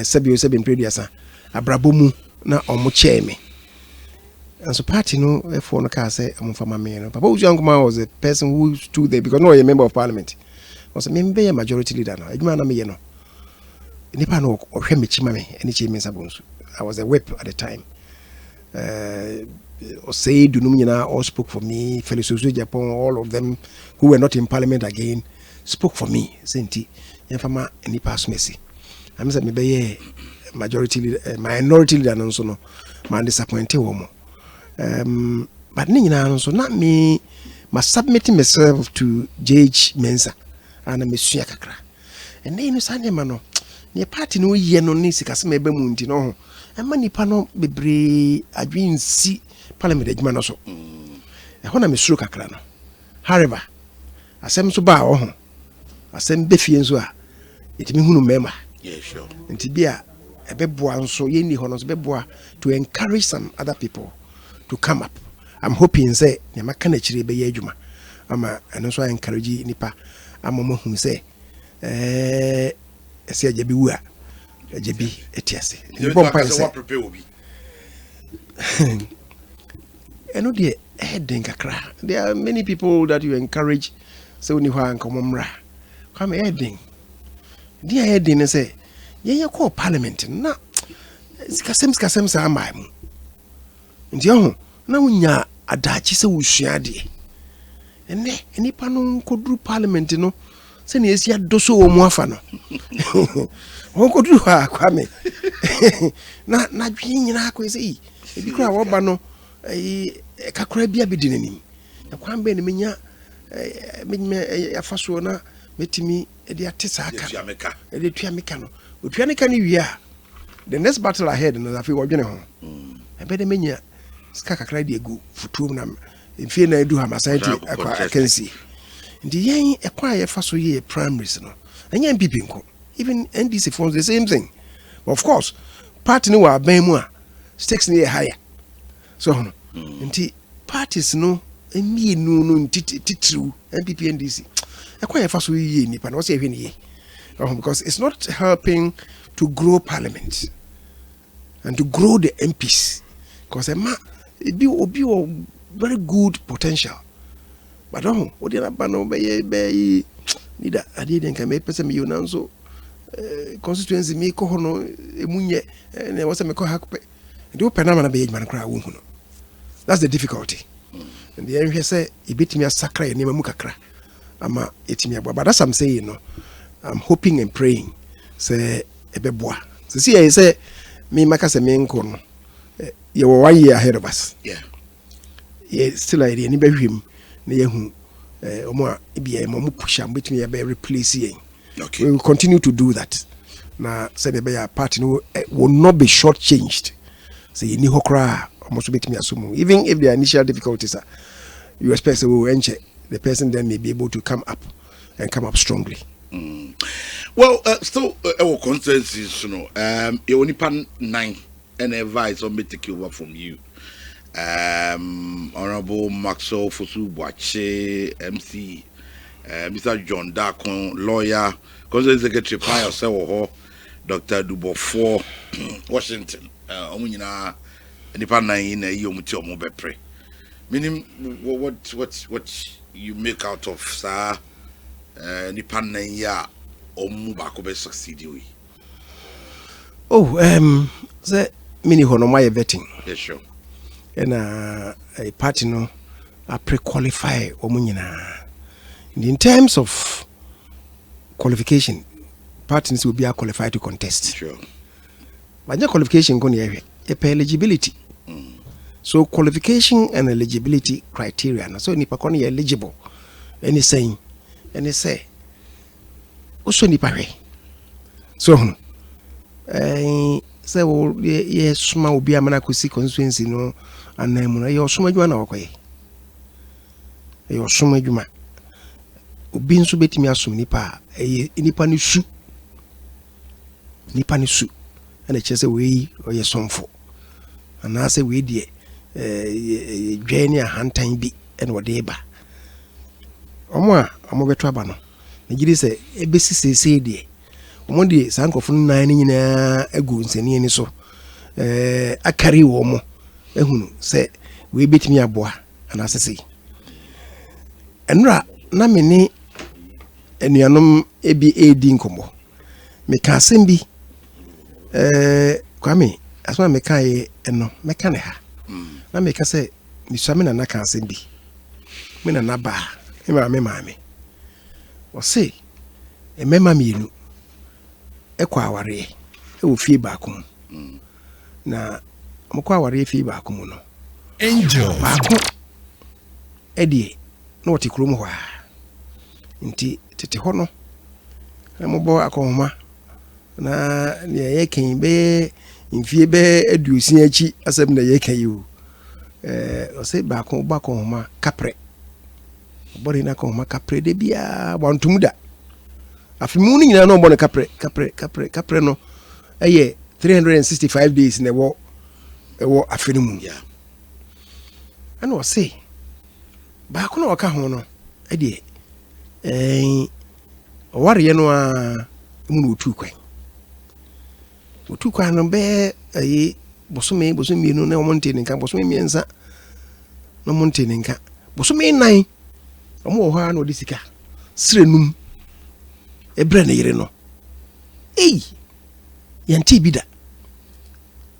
sabi mpreduasa abrabomu na omo che me And so party no for no car say I'm from me no. Papa Ujankuma was a person who stood there because no a member of parliament. Was a member a majority leader no. Ejuma na me no. Nipa no ohwe mechi mame eni Kyei-Mensah Bonsu. I was a whip at the time. Osei Dunum nyina all spoke for me. Felix Japan, all of them who were not in parliament again spoke for me. Senti yemfama nipa asumesi. I'm say me be majority leader, minority leader no so no. Man disappointed woman. But nina so not me must submit myself to Kyei-Mensah and I'm a kakra. And then you say no near party no ye no ni sika se mebe mu nti no and mani pano bebre adwin si parliament adwuma no so. E ho na me suro kakra no. However, asem so ba ho. Asem be fie nso a etimi hunu mema. Yeah, sure. Nti bia ebeboa nso ye ni ho no so beboa to encourage some other people to come up. I'm hoping say ne maka na chire be ye adwuma. Ama eno so encourage nipa ama hu say ese ajebi wu a ajebi etiase. You don't prepare will be. Eno de heading kakra. There are many people that you encourage so ni hwa nkomomra. Come heading. Dia heading say ye call parliament na sikasem sa amai mu. Nti ho na unya adachi se wusua de. Ene nipa no kodru parliament no se na esi adoso wo mu afa no. Won kodru ha kwame. Na dwi nyina ko se ebi kura wo ba no kakura bia bedi nanim. Na kwambe ne menya afaso na metimi edi atisa aka. Edi tuameka no. Otuaneka ni wi a the next battle ahead no afi wo dwene ho. Ebe de menya ska kakra de egu futuom na mfie na edu ha masaiti akansi. Ndi yen ekwa ye fa so ye primaries no. Anya MPP nko. Even NDC forms the same thing. Of course, party no wa ban mu a stakes ni higher. So nti parties no emi enu no titru MPP NDC. Ekwa ye fa so ye nipa na wo se ehwe ni ye. Because it's not helping to grow parliament and to grow the MPs. Because it be very good potential. But what did I ban be neither I didn't come a person you now so constituency me kohono emunye and there was a meko hakpe. Do Panama be man cry won. That's the difficulty. And the area say it beat me a sacra and mukakra. Ama etimi but that's I'm saying no. I'm hoping and praying say ebeboa. So see I say me maka se me nko no. You were 1 year ahead of us. Yeah. Yeah, still idea ni behwem na yehu omo ebia mo push am between ya be replace yen. Okay. We will continue to do that. Na say the be party no will not be shortchanged. Say ni hokra omo so between asumu. Even if there are initial difficulties, you expect the person then may be able to come up and come up strongly. Well, still our consensus, you know, you only pan 9 and advice on me take over from you. Honorable Maxwell Fosu Boache, MC, Mr. John Darkon, lawyer, Constituent Secretary Pio Sewo, Dr. Dubo 4, Washington, Omunina, and the pan 9 in a year mutual mobile pre. Meaning, what you make out of, sir, the pan 9 year or Mubakobe subsidiary? Oh, the mini honomaya vetting. Yes, sure. And a party no a pre-qualify omunyina. In terms of qualification, parties will be qualified to contest. Sure. But your qualification going eligibility. So qualification and eligibility criteria. So nipa koni eligible. Any saying, any say. Also nipa we. So say well yes suma obi amana kusi constituency no anamu na yo suma djuma na wakoye. Yo suma djuma. Obi nso betimi asum nipa nipa ni su. Nipa ni su. Ana chese we oye somfo. Ana say we die dwani ahantan bi ene wode ba. Omo beto aba no. Nigiri se ebesi sese die. Omo die sankofo nan nyina agu nsani ani so akari wo mo ehunu se we bit me a boa, and as I say. And na mini and yanum ABA dinkomo. Me can simbi kwame as one mekai eno mekane ha. Na meka say ni swame na kan simbi. Me na ba me maame. O say e mema mienu ekwa aware e wo fie ba kom. Na mokwa aware fie ba kom no. Angel ba ko edi na woti krom ho a. Nti tete ho no na mobo akoma na ne yeken be mfie be aduosin achi asem na yeken yi o se ba ko homa kapre bori na ko homa kapre de bia wantum da afimu ni nyina no bo ne kapre no eye 365 days na wo afinimu ya ana o se ba ko na waka ho no ade ware no a mu otu kwan no be bosome no na omonte nka bosome miensa no monte nka bosome nan omo ho ha na odisika srenum ebre na yire no yanti bida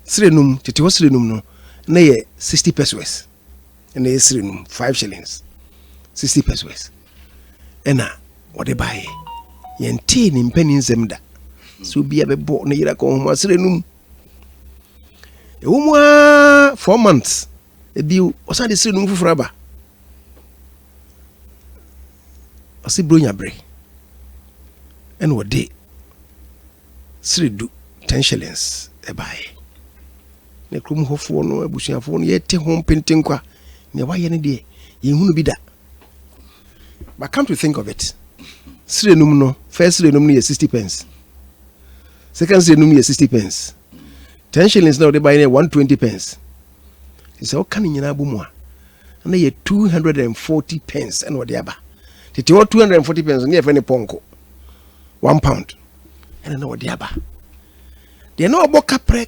srenum tete wo srenum no na ye 60 pesos na ye srenum 5 shillings 60 pesos ena wode bae yanti ni mpani nzemda so bia bebo na yira ko ho srenum Umwa 4 months. Ebi osade sire no mfufura ba. Osi bronya bre. En wode sire du 10 shillings e bae. Ne krum hofo no abusuafo no yete ho penten kwa. Ne waye ne de ye hunu bi da. But come to think of it. Sire num no, first sire num no ye 60 pence. Second sire num ye 60 pence. 10 shillings now they buy 120 pence. He said, "Oh, can you na bumwa?" And they 240 pence and what they aba. They 240 pence and any ponko. £1. And I know what they aba. They know about capre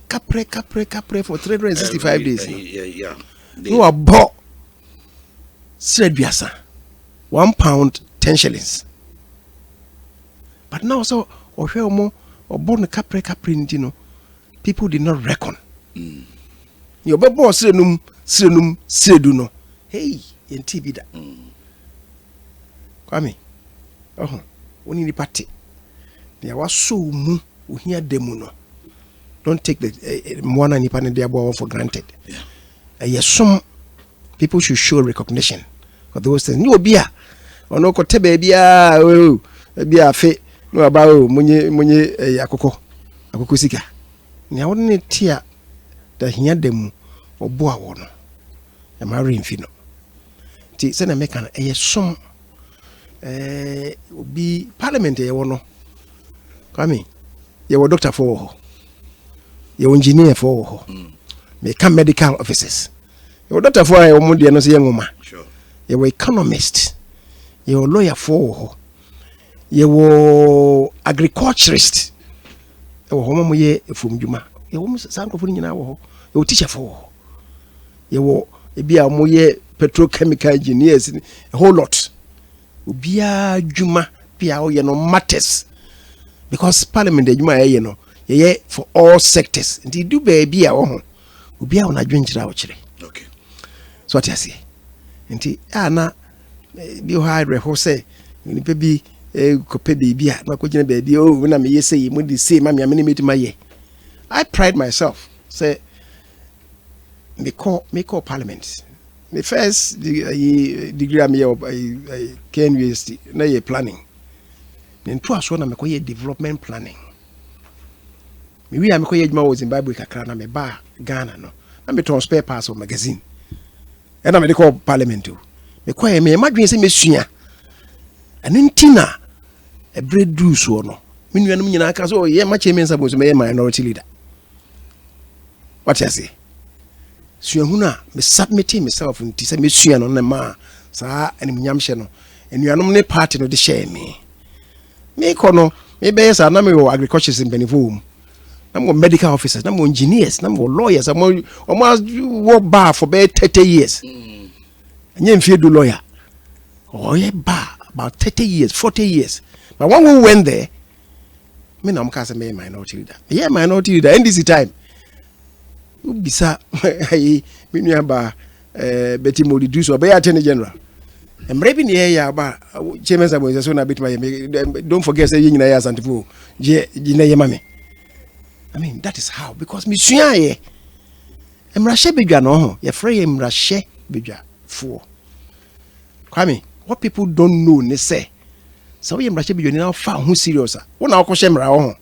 for 365 days. Yeah. No about said biasa. £1, 10 shillings. But now so or share more or born a capre you know. People did not reckon. Your bebo srenum sedu no. Hey, yenti bida. Kwame. Woni ni party. There was so mu uhia demu no. Don't take the mwana ni pane dia bo for granted. Yeah. Yes, some people should show recognition for those things. Ni obi a ono ko tebe bia bia fe no aba munye akoko sika. Ni awon tia da hia demu obo awo no e ma remfi no ti se na meka na som obi parliament ye wo no kwame ye wo doctor for ho ye wo engineer for ho me ka medical officers ye wo doctor for ye wo de no se ye ngoma sure ye wo economist ye wo lawyer for ho ye wo agriculturist wo ho mo ye efum djuma ye wo sanko fo nyina wo ho ye wo teacher for ye wo e bia mo ye petrochemical engineers a whole lot obia djuma bia wo ye no matters because parliament djuma ye no ye for all sectors ndi du ba bia wo ho obia wo na dwenjira wo kire okay so what you say nti ana bi ho hire ho say ni pe bi ko pe bia na ko gina ba bi o na me ye say mo di say ma me meet my ye I pride myself say me call parliament me first degree am here Kyei-Mensah na ye planning nto aso na me ko ye development planning me wi am ko ye djuma wo Zimbabwe kakra na me ba Ghana no na me ton spare parts of magazine e na me call parliament o me ko ye me madwen se mesua anintina e bread do so no me nuanum nyina aka so ye ma Kyei-Mensah bo so me minority leader what you say suahuna me submitting myself nti se mesua no na ma saa animnyam hye no enuanom ne party no de share me ko no me be sa na me wo agriculture in benefom I'm more medical officers, I'm more engineers, I'm more lawyers, I'm more almost work bar for about 30 years. And you do lawyer. Oh, yeah, bar about 30 years, 40 years. But one who went there, me no mkasa me minority leader. Yeah, minority leader. NDC time. Ubisa, hey, me nuaba, Betty Modi do so. Be Attorney General. I'm raping the area ba. Kyei-Mensah boys so na bit my. Don't forget say you na ya santifu. Je na mami. I mean that is how because me sua ye. Emrashe bedwa no ho. Ye frɛ emrashe bedwa fo. Kwame, what people don't know ne say. So we emrashe bedwa ni na fa ho serious a. Wo na akɔhye mra wo ho.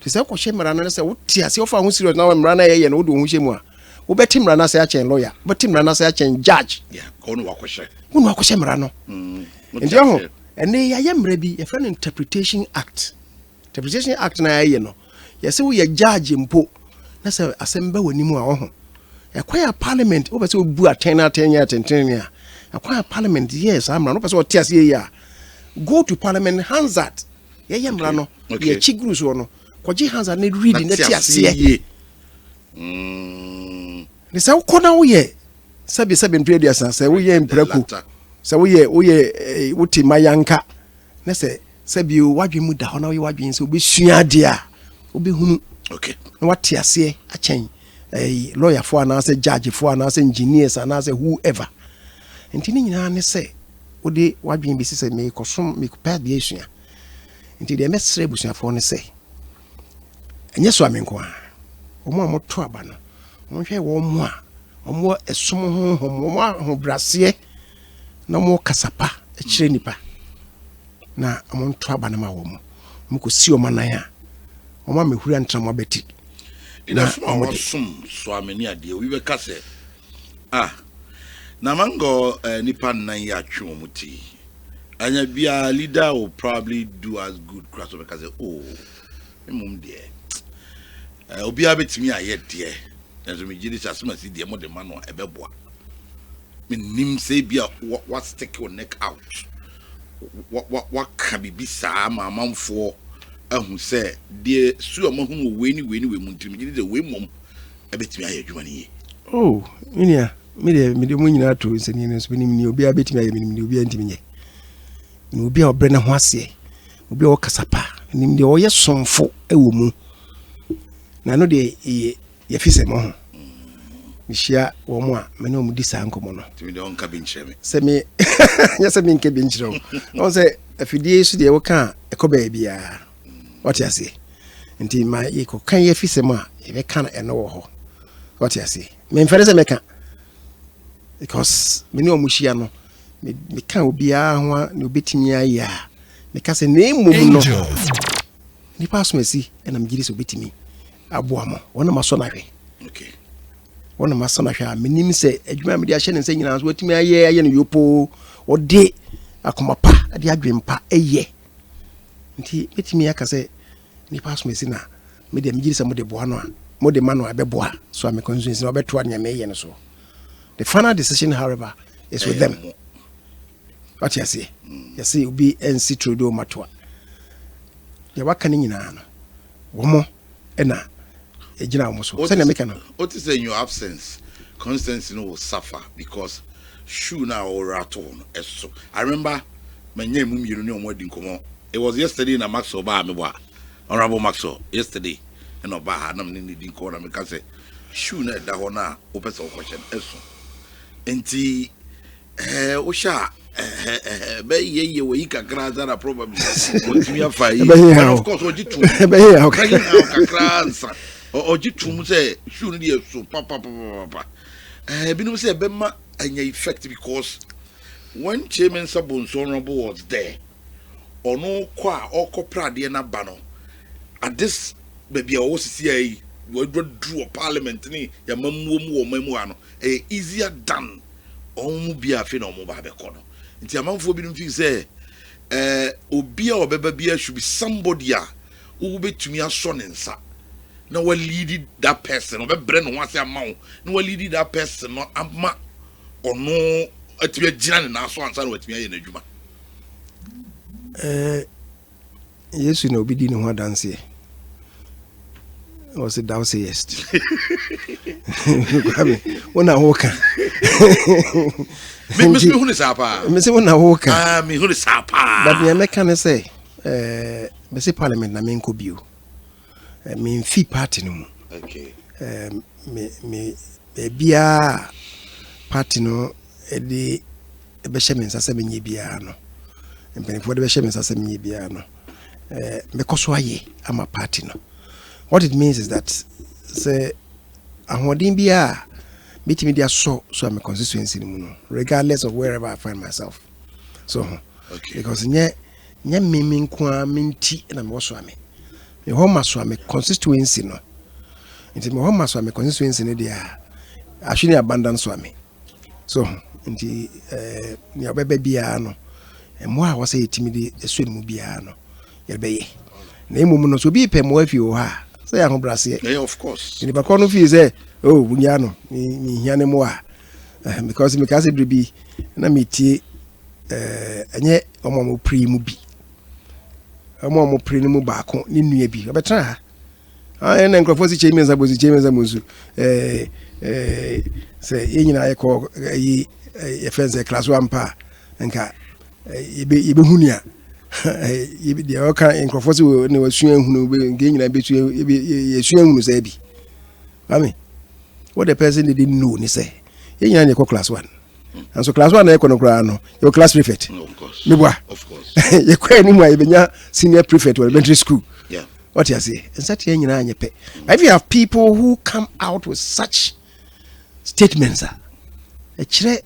Te say akɔhye mra no say wo tia se wo fa ho serious na mra na ye no wo do ho hye mu a. Wo beti mra na say a chen lawyer, beti mra na say a chen judge. Yeah, ko no akɔhye. Wo no akɔhye mra no. Nti ho. Ene ya mra bi ye friend interpretation act. Interpretation act na ye no. Ye say wo ye judge mpo. Na say asemba wani mu a wo ho. Ya kwaya parliament, wo be say obu atena a. Acquire parliament, yes, I'm not person tears here. Go to parliament, Hansard. Yeah, Yamrano, yeah, Chigrus or no. Kwaji Hansard need reading the tears here. They say, Kona, ye. Sabi 7 years, and say, we in Preku. So we uti mayanka. They say, Sabi, what you muda, how you watching, so be sure, dear. Ubi hunu. Okay. What tears here, a chain. A lawyer for an answer, judge for an answer, engineers, and answer whoever. Nti ni nyina ne se wo de wadwen bi se me kosom me kupa bi esua nti de mesre busuafo ne se enye so amenko a omo amoto aba no mo hwe wo mo a omo esom ho brase na mo kasapa e kire nipa na omo nto aba na ma wo mo ko si o manan a omo amehura ntram abeti ina omo so ameni ade wi be ka se Namango nipa nan ya twa muti. Anya bia leader will probably do as good cross because oh mum de. Obi abetimi aye de. Enso me gidi asema si de mo de mano ebeboa. Me nim say bia what stick your neck out. What can be bisa ma manfo ahu say de su omahu we ni we munti me gidi de we mom ebetimi aye adwuma ni. Oh, minia me de mo nyina to nsani no so ni obi abetimi aye ni obi antimi nye. Ni obi a obre na ho ase. Obi a okasapa ni de oye somfo ewo mu. Na no de ye fise mo ho. Mishia wo mo a me no mu di sa nkomo no. Timi de onka bi nkyere me. Se me nya se me nke bi nkyere wo. On se afidie su de wo kan ekoba bia. What you say? Nti ma ye ko kan ye fise mo a ye be kan eno wo ho. What you say? Me mfere se me kan. Because me no mu hia no me kan obi a ho na obetimi aya. Me ka se na emum no. Ni pass me si na me giri so obetimi aboa mo. Wona maso na hwe. Okay. Wona maso na hwe a menim se adwuma me de ahye ne se nyina so watimi aye no yopo ode akomapa ade adwempa eye. Nti betimi aka se ni pass me si na me de me giri se mo de boa no a mo de mano abeboa so am constituency no beto anya me ye no so. The final decision, however, is with them. What you say? You see, be NC Trudeau Matwa. You work in Nana. Womo, ena, a general muscle. What is in your absence? Constance will suffer because shoe now or rattle. So I remember my name, you know, more than come on. It was yesterday in a Maxwell bar, Honorable Maxwell, yesterday, and no bar, and I'm in the corner because shoe net that one open some question. Enti osha be ye we kakra that probably continue afai of course ojitu be here kakra answer ojitu mu say shoe no dey so papa binom say be ma anya effect because when Kyei-Mensah Bonsu Honorable was there ono kwa okopra de na ba no at this baby o sisi ai we do parliament ni ya mamuo mu ano easier than on be a fin on mobile corner. It's a man for being say obi a obeba bia should be somebody who will be to me a son and sa. No one leading that person or brain once a mount. No one leading that person no ama or no to be a general and so answer with me in a juma. Yes, you know, be didn't want dance here. or say thou sayest. When I walk, Miss who is apa? Miss when I walk, Me who is apa? but the American say, Miss Parliament, I mean, could you? I mean, fee party no. Okay. Me beer party no, the Beshamins are 7 year piano. And for the Beshamins are 7 year piano. Because why I'm a party no. What it means is that say I want to be a meeting media so I'm a constituency regardless of wherever I find myself. So okay. Because nye mimi kwa minti na mwoswa me. Me homa so me constituency no. Nti me homa so me constituency ne dia ahwe ne abandon so me. So nti ni obebe bia no. Mo a wo say etimidi esu mu bia no. Yebeye. Na emu no so bi pe mo afi o ha. Say I brase. Yeah, of course. In the back of you say, oh, bunyano, ni hiane moa. Because me kase dribi na metie enye omo mo pri mu bi. Omo mo pri mu ba ko ni nua bi. Obetra ha. Ah na nkrofo si Kyei-Mensah bozi Kyei-Mensah muzu. Say yenyina yeko yi efense class 1 pa nka ibe hunia. The okay in Crawford was swinging who gain a bit you swing say be. I mean, what the person didn't know, ni say, you class 1. And so class 1, your class prefect. Of course. Of course. You're quite anyway, senior prefect or elementary school. Yeah. What you say? And such a pay. If you have people who come out with such statements, a chere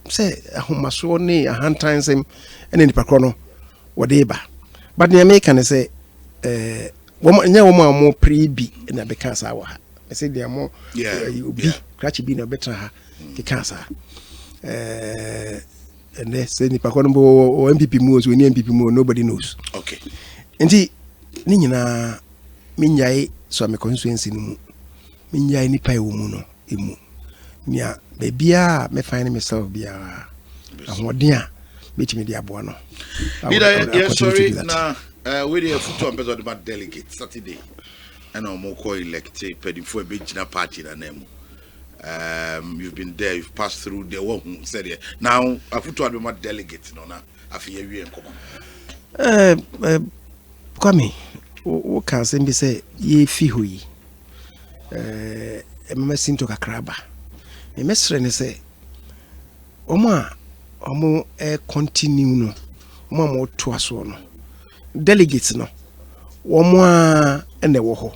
say, a homasoni, a hand times him, and in the pacono. Whatever. But the American say, woman, more pre-B in the because I say they are more, you be, cratchy being a better cancer. And they say, Nipaconombo or MPP moves, we need MPP more, nobody knows. Okay. And he, Nina, Minyai, so I'm a constituency, Minyai Nipai Umuno, Imu. Nia, baby, me find myself be a what dear. Meet me, dear Buono. Sorry, now, we have foot on person about delegate Saturday. And I'm more elected, pending for a big party than them. You've been there, you've passed through the one who said it. Now, I put on about delegates, no, now, I feel you come. Kwame, what can say, ye fihui. A messing to Kakraba. A messenger say, Oma. Omo continue no omo to aso no delegates no omo ene wo ho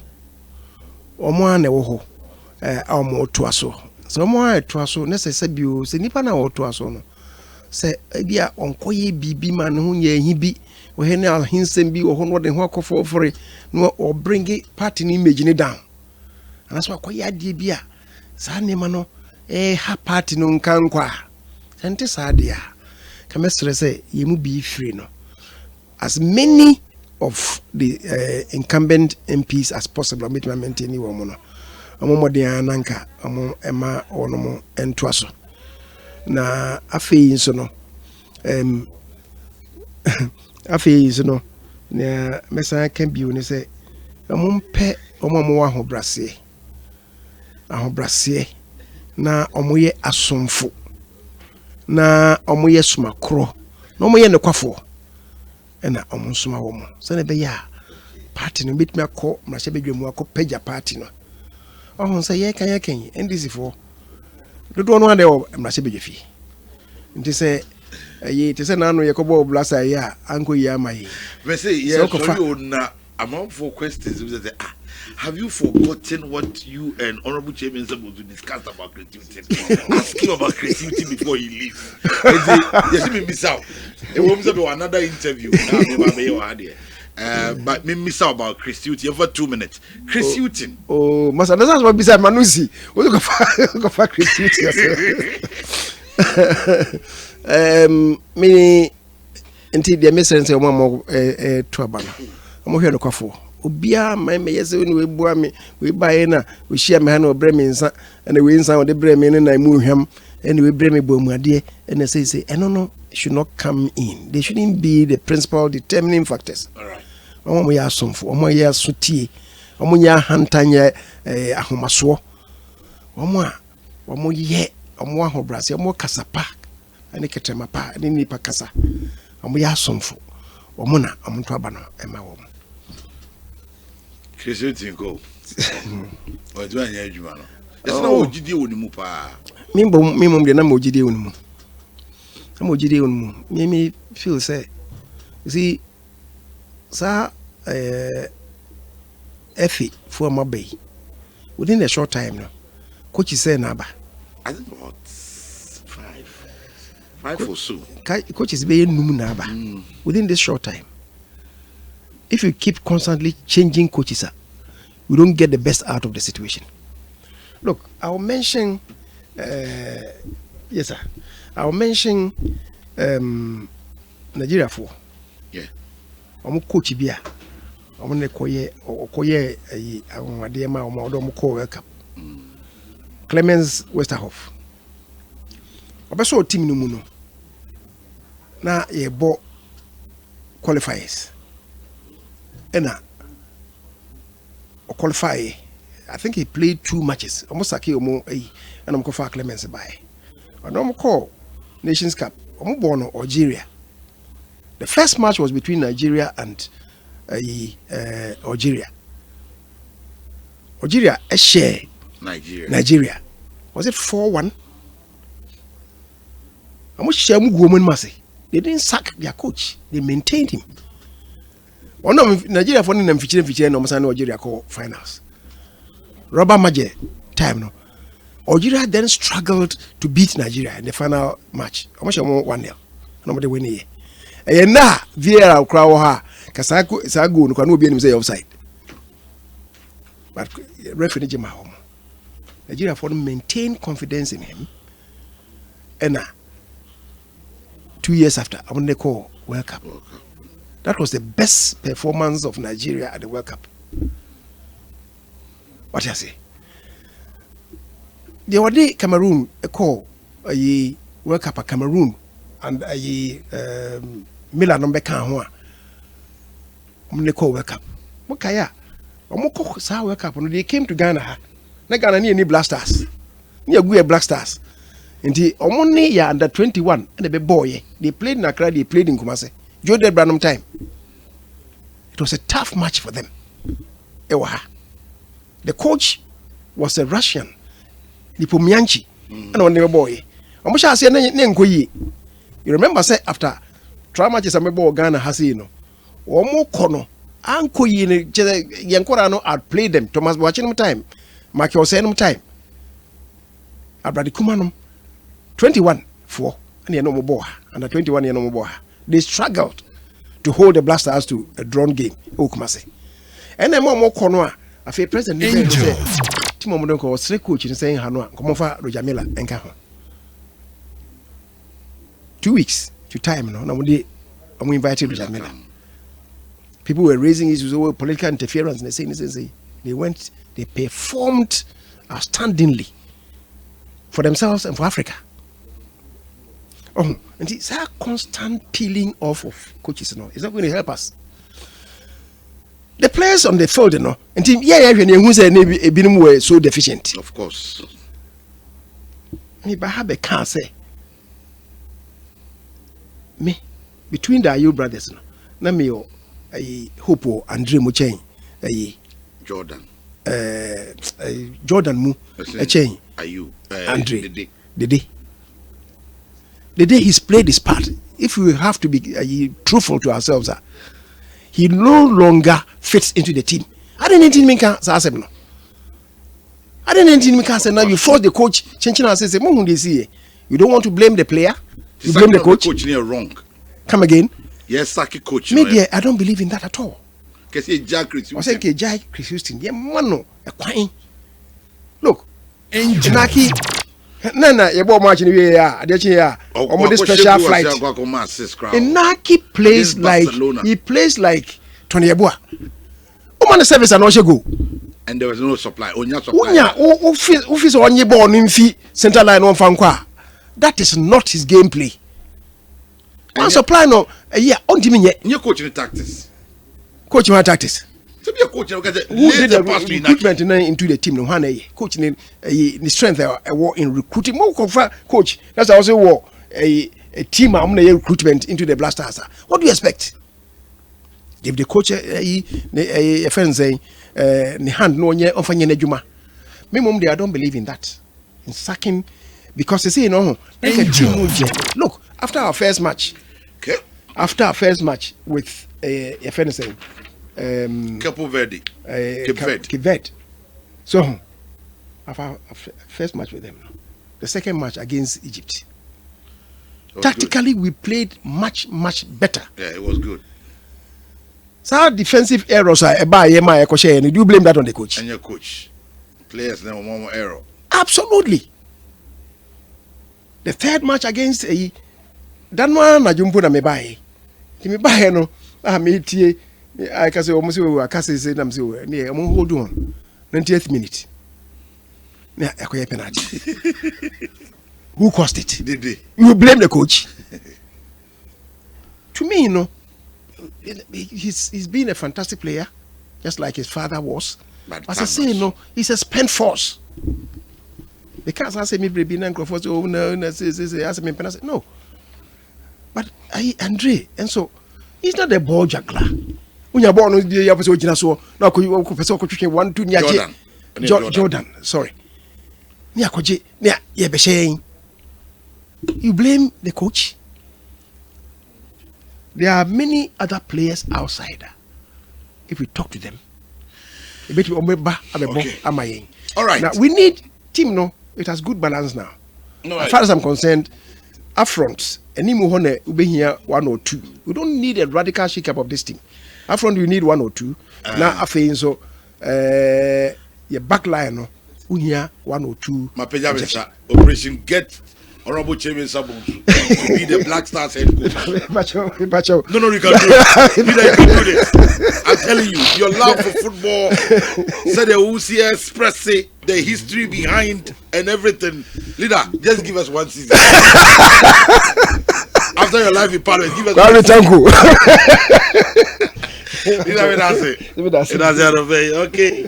omo to aso so omo to aso na se bio se nipa na wo to aso no se bia onkoye bibi ma no nya hi bi wo he na hinsem bi wo ho no de ho akofo ofore no o bring party ni image ni down and so akoye ade bia sa ne ma no ha party no nkankwa and this idea can say you will be free no as many of the incumbent MPs as possible meet my maintain woman omo de ananka omo ema onomo entoaso na afei so no afei so no na mesa can be ni say omo mpe omo wa ahobrase na omo ye asomfo na omo ye suma kro na omo ye ne kwafo na omo suma wo mo so na be ya party no bit me akọ mrahye bedwemu akọ pagya party no ohun say ye kan NDC for dodo no ade mrahye bedwefi nti say ye te say na no ye ko bo blasa ye a anko ye amaye we say yes so na among for questions we say have you forgotten what you and Honorable Kyei-Mensah will discuss about creativity? Ask him about creativity before he leaves. Yes, me miss out. It won't be another interview. But me miss out about creativity for 2 minutes. Creativity. Oh, Master, that's what beside Manusi. What go for creativity? Me, until the message say one more trouble. I'm here to call for. Obia my yes we bua me we buy na we share me ha na obremisa and we insan the breme na mu hwam and we breme bomuade and say no should not come in. They shouldn't be the principal determining factors. All right. Omo ya somfo omo ya sotie omunya hantanye ahomaso omo a omo ye omo ahobrase omo kasapa ani ketemapa ani nipa kasa omo ya asomfo omo na omo to aba no ema wo Christian go o do anya adwuma no ese na ogide woni mu pa mimbo de na mogide woni mu na mogide woni mu me feel say see sa Effie for my bay within a short time now coach is saying naba I think about 5 or so coach is being num naba within this short time. If you keep constantly changing coaches, we don't get the best out of the situation. Look, I'll mention yes sir, I'll mention Nigeria for coach bia omo koye awadema omo ko welcome Clemens Westerhoff obeso team no mu no na ye bo qualifiers ena o qualify. I think he played 2 matches almost like omo and omo ko fa Clemens by omo ko Nations Cup omo born Algeria. The first match was between Nigeria and Algeria. Algeria a share Nigeria. Was it 4-1? They didn't sack their coach. They maintained him. One of Nigeria for them featuring no Algeria call finals. Robert Maje time no. Algeria then struggled to beat Nigeria in the final match. Almost 1-0. Nobody win here. And now Vieira crowd ha Kasago no can be any say offside. But referee Jima home. Nigeria for maintain confidence in him. And 2 years after, I want to call World Cup. That was the best performance of Nigeria at the World Cup. What I say? The other day Cameroon a call a World Cup at Cameroon and a Milan number can one. I'm call World Cup. Mokaya. Omoko sa World Cup. They came to Ghana. Na Ghana ni Black Stars. Ni agu Black Stars. Nti omoni ya under 21 and the boy. They played in Accra, they played in Kumasi. Joe Dead Branham time. It was a tough match for them. Ewa. The coach was a Russian. Lipomianchi. And on the boy. Omusha say na nkoyi. You remember say after try matches amebo Ghana has you know. Omo kono anko yi ne yenkora no outplay them. Thomas watching time. Mark your say time. Abradi Kumanum 21 4 and you no more under 21 you no more. They struggled to hold the Blasters to a drawn game. Kumasi. And then more kono a fe president say Timo Modonko was three coach saying Hanwa come over Rojamila and Kaho. 2 weeks to time no we invited Rojamila. People were raising issues over political interference and they saying they went, they performed outstandingly for themselves and for Africa. Oh, and it's a constant peeling off of coaches, no, it's not going to help us. The players on the field, no, and team, who were so deficient. Of course. Me, Bahabe can't say me between the Ayu brothers, no, na me Hopo and Dream Muchain, Jordan. Jordan Mu, a chain. Ayu, Andre, the day he's played his part. If we have to be truthful to ourselves, he no longer fits into the team. I didn't think no. I didn't think now you force the coach. Changing and say, you don't want to blame the player. You blame the coach. Coach near wrong. Come again. Yes, Saki coach. Maybe I don't believe in that at all. Because he Jack Chris Houston. I say Jack Chris Houston. Yeah, mano, a quine. Look, Naki. Nana, you bought much in the air. This special flight. And Naki plays like he plays like Tony Abua. Woman service and also go. And there was no supply. Onya supply. Office on your born in fee center line on Fankwa. That is not his gameplay. And supply no yeah, on Timmy. You're coaching tactics. Coaching my tactics. So be a coach. Who did the recruitment into the team? No one coach in the strength in recruiting. More coach. That's also a team. I'm gonna recruitment into the Blasters. What do you expect? If the coach a friend saying the hand no nye ofanye nejuma. Me mom I don't believe in that. In sacking because they say no. Look, after our first match. Okay. After our first match with a friend saying Cape Verde. So our first match with them. The second match against Egypt. Tactically we played much better. Yeah, it was good. So defensive errors are do you blame that on the coach? And your coach. Players never one error. Absolutely. The third match against that one na jumpo na me buy. Me buy no. Me tie I can say almost I can say them say near hold on 90th minute. Yeah, I penalty. Who caused it? Did they? You blame the coach. To me, you know, he's been a fantastic player, just like his father was. But as I say, no, he's a spent force. The can't say me baby and Crawford. Oh no, say me penalty. No. But Andre, and so he's not a ball juggler. When you're born, you have to so now could you professor 1 2 Jordan. Sorry. You blame the coach. There are many other players outside. If we talk to them, okay. All right. Now we need team. No, it has good balance now. No, as far as I'm concerned, up front, any more will be here 1 or 2. We don't need a radical shake-up of this team. Up front, we need 1 or 2. Now, after so, your back line, we here 1 or 2. My operation get Honorable Kyei-Mensah Bonsu to be the Black Stars head coach. No, you can do it. You can do this. I'm telling you, your love for football, said the Hon.Osei express the history behind and everything. Leader, just give us 1 season. After your life in Parliament, give us 1 season. Leader, that's it. Okay.